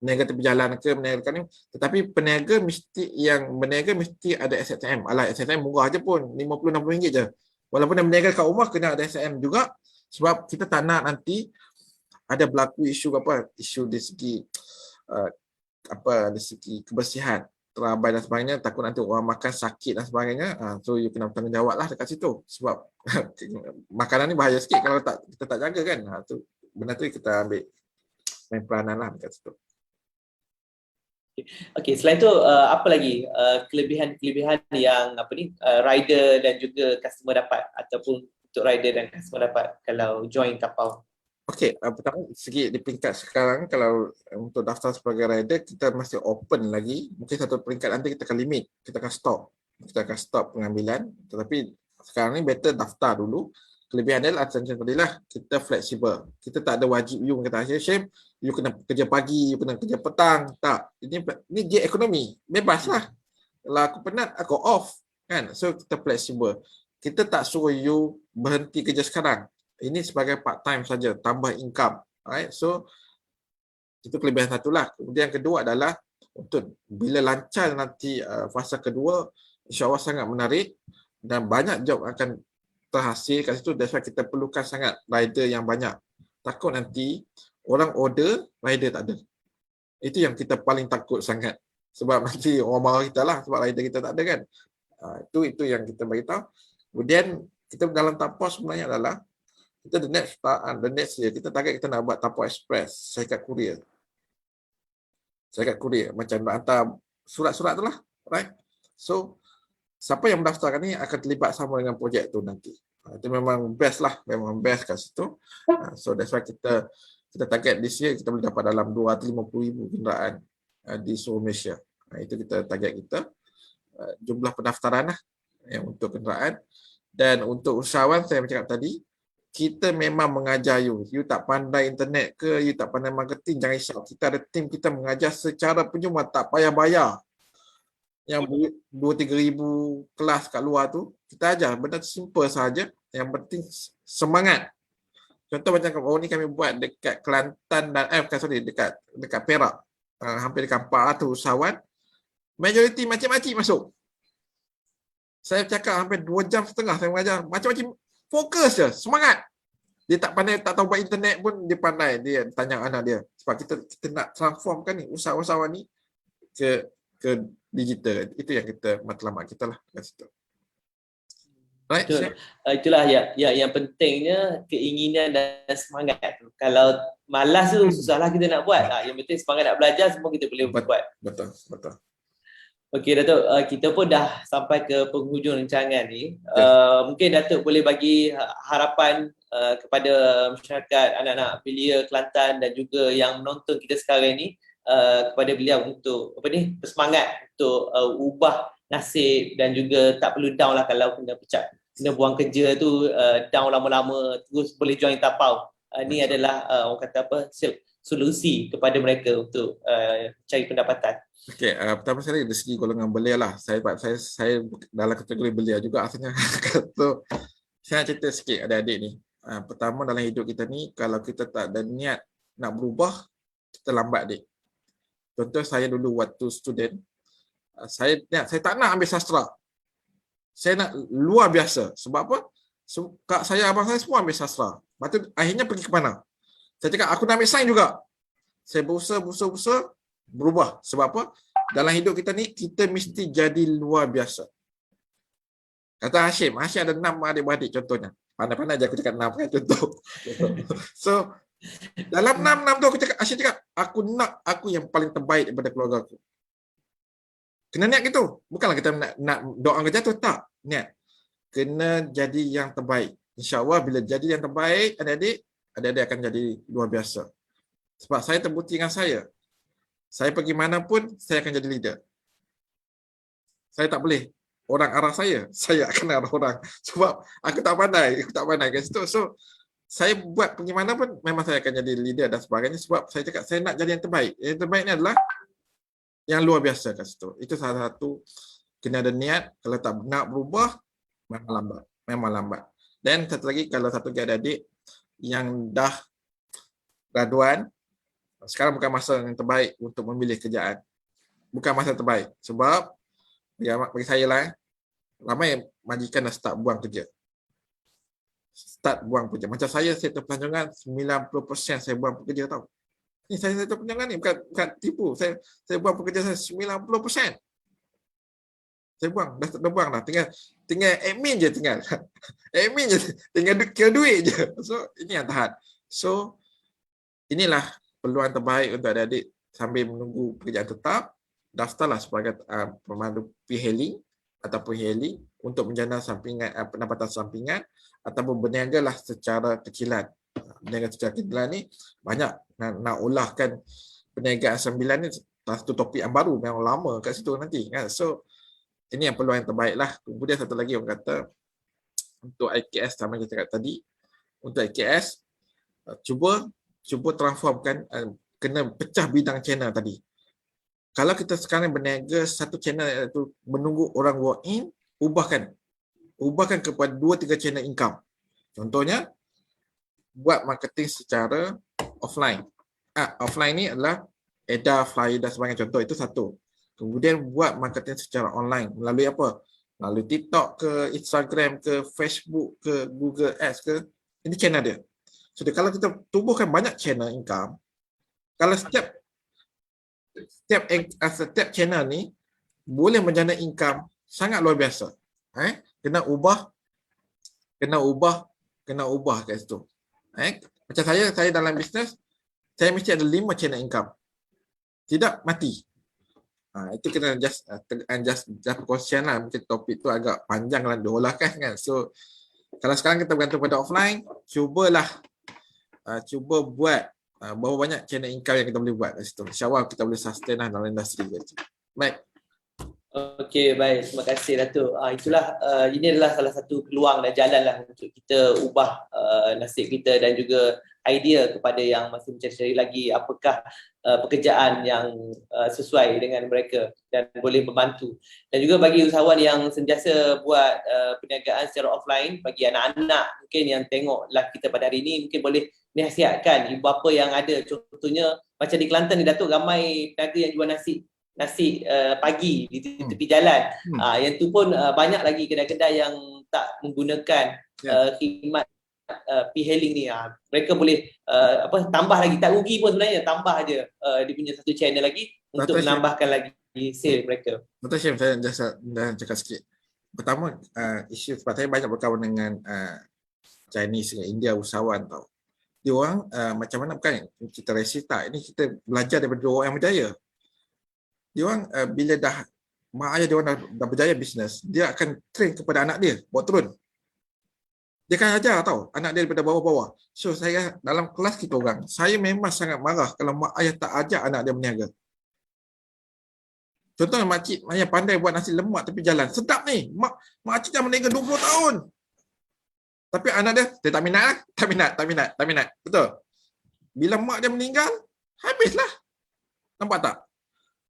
[SPEAKER 7] Peniaga tepi jalan ke, peniaga ni. Tetapi peniaga mesti ada SSM. Alah, SSM murah je pun. RM50-60 je. Walaupun dia berniaga kat rumah, kena ada SSM juga. Sebab kita tak nak nanti ada berlaku isu dari segi dari segi kebersihan, terabai dan sebagainya. Takut nanti orang makan sakit dan sebagainya. So you kena bertanggungjawab lah dekat situ. Sebab makanan ni bahaya sikit kalau kita tak jaga kan. Benda tu kita ambil main peranan lah dekat situ.
[SPEAKER 5] Okey, selain tu apa lagi kelebihan-kelebihan yang rider dan juga customer dapat ataupun untuk rider dan customer dapat kalau join tapau?
[SPEAKER 7] Okey, pertama segi di peringkat sekarang, kalau untuk daftar sebagai rider kita masih open lagi. Mungkin satu peringkat nanti kita akan limit, kita akan stop pengambilan. Tetapi sekarang ni better daftar dulu. Kelebihan dia macam tadi lah, kita fleksibel. Kita tak ada wajib you kata Hashim, you kena kerja pagi, you kena kerja petang. Tak. Ini gig ekonomi. Bebas lah. Kalau aku penat, aku off. Kan? So kita fleksibel. Kita tak suruh you berhenti kerja sekarang. Ini sebagai part time saja, tambah income. Alright? So itu kelebihan satu lah. Kemudian yang kedua adalah untuk bila lancar nanti fasa kedua, insya-Allah sangat menarik dan banyak job akan terhasil kat situ. That's why kita perlukan sangat rider yang banyak. Takut nanti orang order, rider tak ada. Itu yang kita paling takut sangat. Sebab nanti orang marah kita lah sebab rider kita tak ada kan. Itu yang kita beritahu. Kemudian kita dalam tapau sebenarnya adalah kita the next year kita target kita nak buat tapau express, syarikat kurier. Macam nak hantar surat-surat tu lah. Right? So siapa yang mendaftarkan ni akan terlibat sama dengan projek tu nanti. Itu memang best lah, memang best kat situ. So that's why kita target this year kita boleh dapat dalam 250,000 kenderaan di seluruh Malaysia. Itu kita target kita. Jumlah pendaftaran lah yang untuk kenderaan. Dan untuk usahawan saya cakap tadi, kita memang mengajar you. You tak pandai internet ke, you tak pandai marketing, jangan risau. Kita ada tim kita mengajar secara penyuma, tak payah bayar. Yang 2-3 ribu kelas kat luar tu, kita ajar. Benda simple saja. Yang penting semangat. Contoh macam ni kami buat dekat Kelantan dan dekat Perak. Hampir dekat 400 usahawan. Majoriti makcik-makcik masuk. Saya cakap hampir 2.5 jam saya mengajar. Macam-macam fokus je, semangat. Dia tak pandai, tak tahu buat internet pun dia pandai. Dia tanya anak dia. Sebab kita nak transformkan ni usahawan ni ke digital. Itu yang kita matlamat kita lah kat situ. Right?
[SPEAKER 5] Betul. Itulah yang pentingnya keinginan dan semangat tu. Kalau malas tu susahlah kita nak buat. Yang penting semangat nak belajar semua kita boleh buat.
[SPEAKER 7] Betul.
[SPEAKER 5] Okey Datuk, kita pun dah sampai ke penghujung rancangan ni. Mungkin Datuk boleh bagi harapan kepada masyarakat anak-anak belia Kelantan dan juga yang menonton kita sekarang ni, kepada beliau untuk bersemangat untuk ubah nasib dan juga tak perlu down lah kalau kena buang kerja tu, down lama-lama terus boleh join tapau. Ni adalah orang kata solusi kepada mereka untuk cari pendapatan.
[SPEAKER 7] Okey, pertama sekali dari segi golongan belia lah. Saya dalam kategori belia juga asalnya. So, saya nak cerita sikit adik-adik ni. Pertama dalam hidup kita ni, kalau kita tak ada niat nak berubah, kita lambat adik. Contoh saya dulu waktu student, saya tak nak ambil sastra. Saya nak luar biasa. Sebab apa? Kak saya, abang saya semua ambil sastra. Lepas tu akhirnya pergi ke mana? Saya cakap aku nak ambil sains juga. Saya berusaha berubah. Sebab apa? Dalam hidup kita ni, kita mesti jadi luar biasa. Kata Hashim ada 6 adik-beradik contohnya. Pandai-pandai je aku cakap 6 kan contoh. So, dalam 6 tu Hashim cakap, aku nak aku yang paling terbaik daripada keluarga aku. Kena niat gitu. Bukanlah kita nak doa kerja tu, tak. Niat. Kena jadi yang terbaik. InsyaAllah bila jadi yang terbaik, adik-adik akan jadi luar biasa. Sebab saya terbukti dengan saya pergi mana pun, saya akan jadi leader. Saya tak boleh orang arah saya akan arah orang. Sebab aku tak pandai kat situ. So, saya buat pergi mana pun, memang saya akan jadi leader dan sebagainya. Sebab saya cakap, saya nak jadi yang terbaik. Yang terbaik ni adalah yang luar biasa kat situ. Itu salah satu, kena ada niat. Kalau tak nak berubah, memang lambat. Dan satu lagi, kalau satu lagi adik yang dah graduan, sekarang bukan masa yang terbaik untuk memilih kerjaan. Bukan masa terbaik. Sebab, bagi saya lah, ramai majikan dah start buang kerja. Macam saya sektor pelancongan, 90% saya buang pekerja tau. Ni saya sektor pelancongan ni, bukan tipu. Saya buang pekerja saya 90%. Saya buang, dah buang dah. Tinggal admin je tinggal. Admin je, tinggal kira duit je. So, ini yang tahan. So, inilah peluang terbaik untuk adik-adik sambil menunggu pekerjaan tetap, daftarlah sebagai pemandu e-hailing ataupun hailing untuk menjana pendapatan sampingan ataupun berniagalah secara kecilan. Berniaga secara kecilan ni banyak nak olahkan perniagaan sembilan ni, satu topik yang baru, memang lama kat situ nanti kan. So ini yang peluang yang terbaik lah. Kemudian satu lagi orang kata untuk IKS sama kita cakap tadi, untuk IKS cuba transformkan, kena pecah bidang channel tadi. Kalau kita sekarang berniaga satu channel iaitu menunggu orang walk in, ubahkan kepada 2-3 channel income. Contohnya, buat marketing secara offline. Offline ni adalah edar, flyer dan sebagainya. Contoh itu satu. Kemudian buat marketing secara online. Melalui apa? Melalui TikTok ke, Instagram ke, Facebook ke, Google Ads ke. Ini channel dia. So, kalau kita tubuhkan banyak channel income, kalau setiap channel ni boleh menjana income sangat luar biasa. Kena ubah kat situ. Macam saya dalam bisnes, saya mesti ada 5 channel income. Tidak mati. Itu kena just perkongsian lah. Mungkin topik tu agak panjang lah, diolah kan. So, kalau sekarang kita bergantung pada offline, cuba buat berapa banyak channel income yang kita boleh buat kat situ. InsyaAllah kita boleh sustain lah dalam industri kat situ. Baik.
[SPEAKER 5] Okey, baik. Terima kasih Datuk. Ini adalah salah satu peluang dan jalan lah untuk kita ubah nasib kita dan juga idea kepada yang masih mencari lagi apakah pekerjaan yang sesuai dengan mereka dan boleh membantu. Dan juga bagi usahawan yang sentiasa buat perniagaan secara offline, bagi anak-anak mungkin yang tengok live kita pada hari ini, mungkin boleh nasihatkan ibu bapa yang ada. Contohnya macam di Kelantan ni Datuk, ramai peniaga yang jual nasi. nasi pagi di tepi jalan. Yang tu pun banyak lagi kedai-kedai yang tak menggunakan khidmat P-hailing ni. Mereka boleh tambah lagi, tak rugi pun sebenarnya, tambah aja dia punya satu channel lagi untuk menambahkan lagi sale mereka.
[SPEAKER 7] Betul Syam, saya dah cakap sikit. Pertama, isu sebab saya banyak berkawan dengan Chinese dengan India, usahawan tau. Dia orang macam mana, bukan kita racist tak, ini kita belajar daripada orang yang berjaya. Dia orang bila mak ayah dia orang dah berjaya bisnes, dia akan train kepada anak dia buat turun. Dia akan ajar tau anak dia daripada bawah-bawah. So saya dalam kelas kita orang, saya memang sangat marah kalau mak ayah tak ajar anak dia berniaga. Contohnya makcik ayah pandai buat nasi lemak tepi jalan. Sedap ni. Makcik dah berniaga 20 tahun. Tapi anak dia tak minat lah. Tak minat. Betul. Bila mak dia meninggal, habislah. Nampak tak?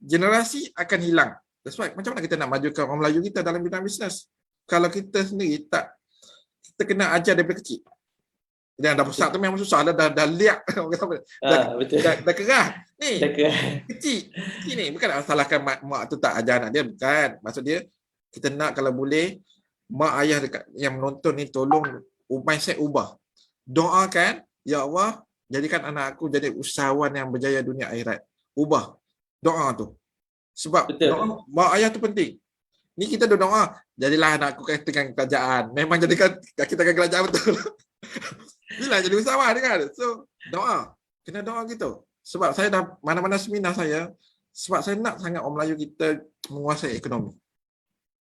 [SPEAKER 7] Generasi akan hilang. That's why macam mana kita nak majukan orang Melayu kita dalam bidang bisnes? Kalau kita sendiri kita kena ajar daripada kecil. Yang dah besar tu memang susah, dah liak. Dah kerah. Ni, kecil ni. Bukan nak salahkan mak tu tak ajar anak dia. Bukan. Maksud dia, kita nak kalau boleh, mak ayah dekat yang menonton ni tolong mindset ubah. Doakan, ya Allah, jadikan anak aku jadi usahawan yang berjaya dunia akhirat. Ubah. Doa tu. Sebab doa, mak ayah tu penting. Ni kita doa, jadilah anakku katakan kerajaan. Memang jadikan kita kan kerajaan betul. Bila jadi usahawan kan. So, doa. Kena doa gitu. Sebab saya dah mana-mana seminar saya, sebab saya nak sangat orang Melayu kita menguasai ekonomi.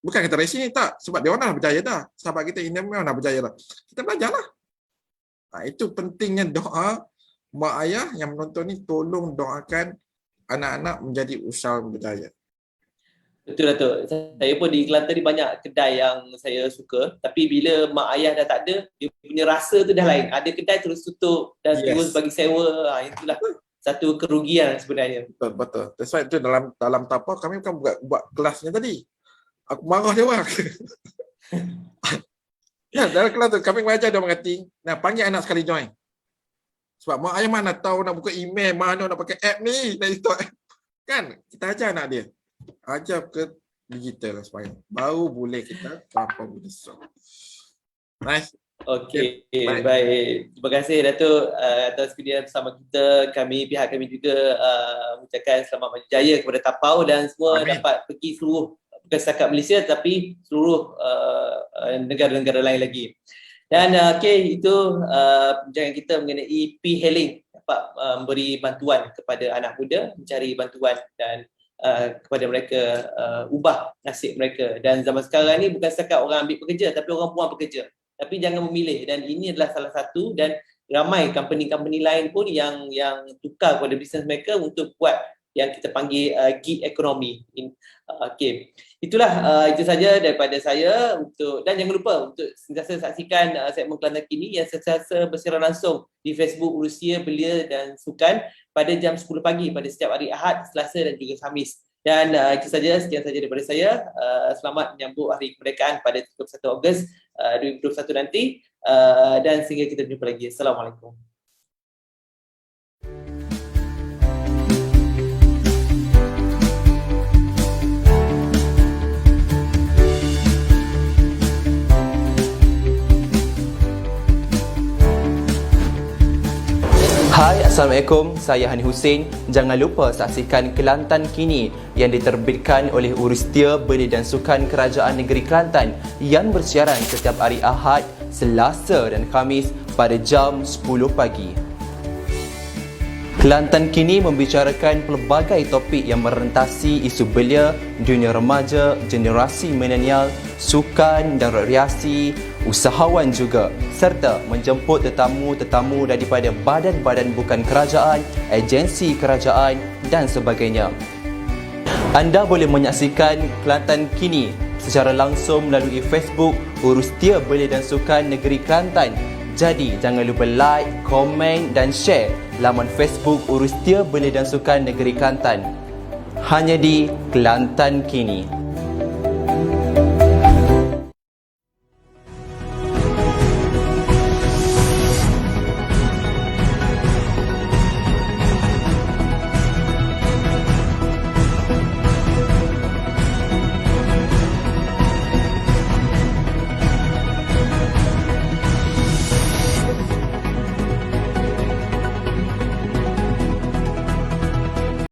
[SPEAKER 7] Bukan kita racist ni, tak. Sebab dia orang dah berjaya dah. Sahabat kita India memang dah berjaya dah. Kita belajarlah. Itu pentingnya doa. Mak ayah yang menonton ni tolong doakan anak-anak menjadi usahawan berjaya.
[SPEAKER 5] Betul Datuk. Saya pun di Kelantan ni banyak kedai yang saya suka. Tapi bila mak ayah dah tak ada, dia punya rasa tu dah lain. Ada kedai terus tutup dan terus bagi sewa. Itulah satu kerugian sebenarnya.
[SPEAKER 7] Betul. That's why itu dalam tapau kami bukan buat kelasnya tadi. Aku marah dia orang. Dalam kelas tu kami mengajar dia mengerti. Nah, panggil anak sekali join. Sebab mak ayah mana tahu nak buka email, mana nak pakai app ni, nak install app. Kan? Kita ajar anak dia. Ajar ke digital lah supaya baru boleh kita tapau besar. Nice.
[SPEAKER 5] Okey, baik. Terima kasih Datuk atas kedia bersama kita. Pihak kami juga mengucapkan selamat berjaya kepada tapau dan semua dapat pergi seluruh, bukan setakat Malaysia tapi seluruh negara-negara lain lagi. Dan itu perbincangan kita mengenai P-hailing, dapat memberi bantuan kepada anak muda mencari bantuan dan kepada mereka ubah nasib mereka. Dan zaman sekarang ni bukan setakat orang ambil pekerja tapi orang pun bekerja. Tapi jangan memilih, dan ini adalah salah satu, dan ramai company-company lain pun yang tukar kepada bisnes mereka untuk buat yang kita panggil gig economy. Okey. Itu saja daripada saya dan jangan lupa untuk sentiasa saksikan segmen Kelantan Kini yang sentiasa bersiaran langsung di Facebook Rusia Belia dan Sukan pada jam 10 pagi pada setiap hari Ahad, Selasa dan juga Khamis. Dan sekian saja daripada saya. Selamat menyambut Hari Kemerdekaan pada 31 Ogos 2021 nanti, dan sehingga kita berjumpa lagi. Assalamualaikum.
[SPEAKER 8] Hai, Assalamualaikum. Saya Hani Hussein. Jangan lupa saksikan Kelantan Kini yang diterbitkan oleh Urustia Belia dan Sukan Kerajaan Negeri Kelantan yang bersiaran setiap hari Ahad, Selasa dan Khamis pada jam 10 pagi. Kelantan Kini membicarakan pelbagai topik yang merentasi isu belia, dunia remaja, generasi milenial, sukan dan rekreasi, usahawan juga, serta menjemput tetamu-tetamu daripada badan-badan bukan kerajaan, agensi kerajaan dan sebagainya. Anda boleh menyaksikan Kelantan Kini secara langsung melalui Facebook Urustia Belia dan Sukan Negeri Kelantan. Jadi jangan lupa like, komen dan share laman Facebook Urustia Belia dan Sukan Negeri Kelantan. Hanya di Kelantan Kini.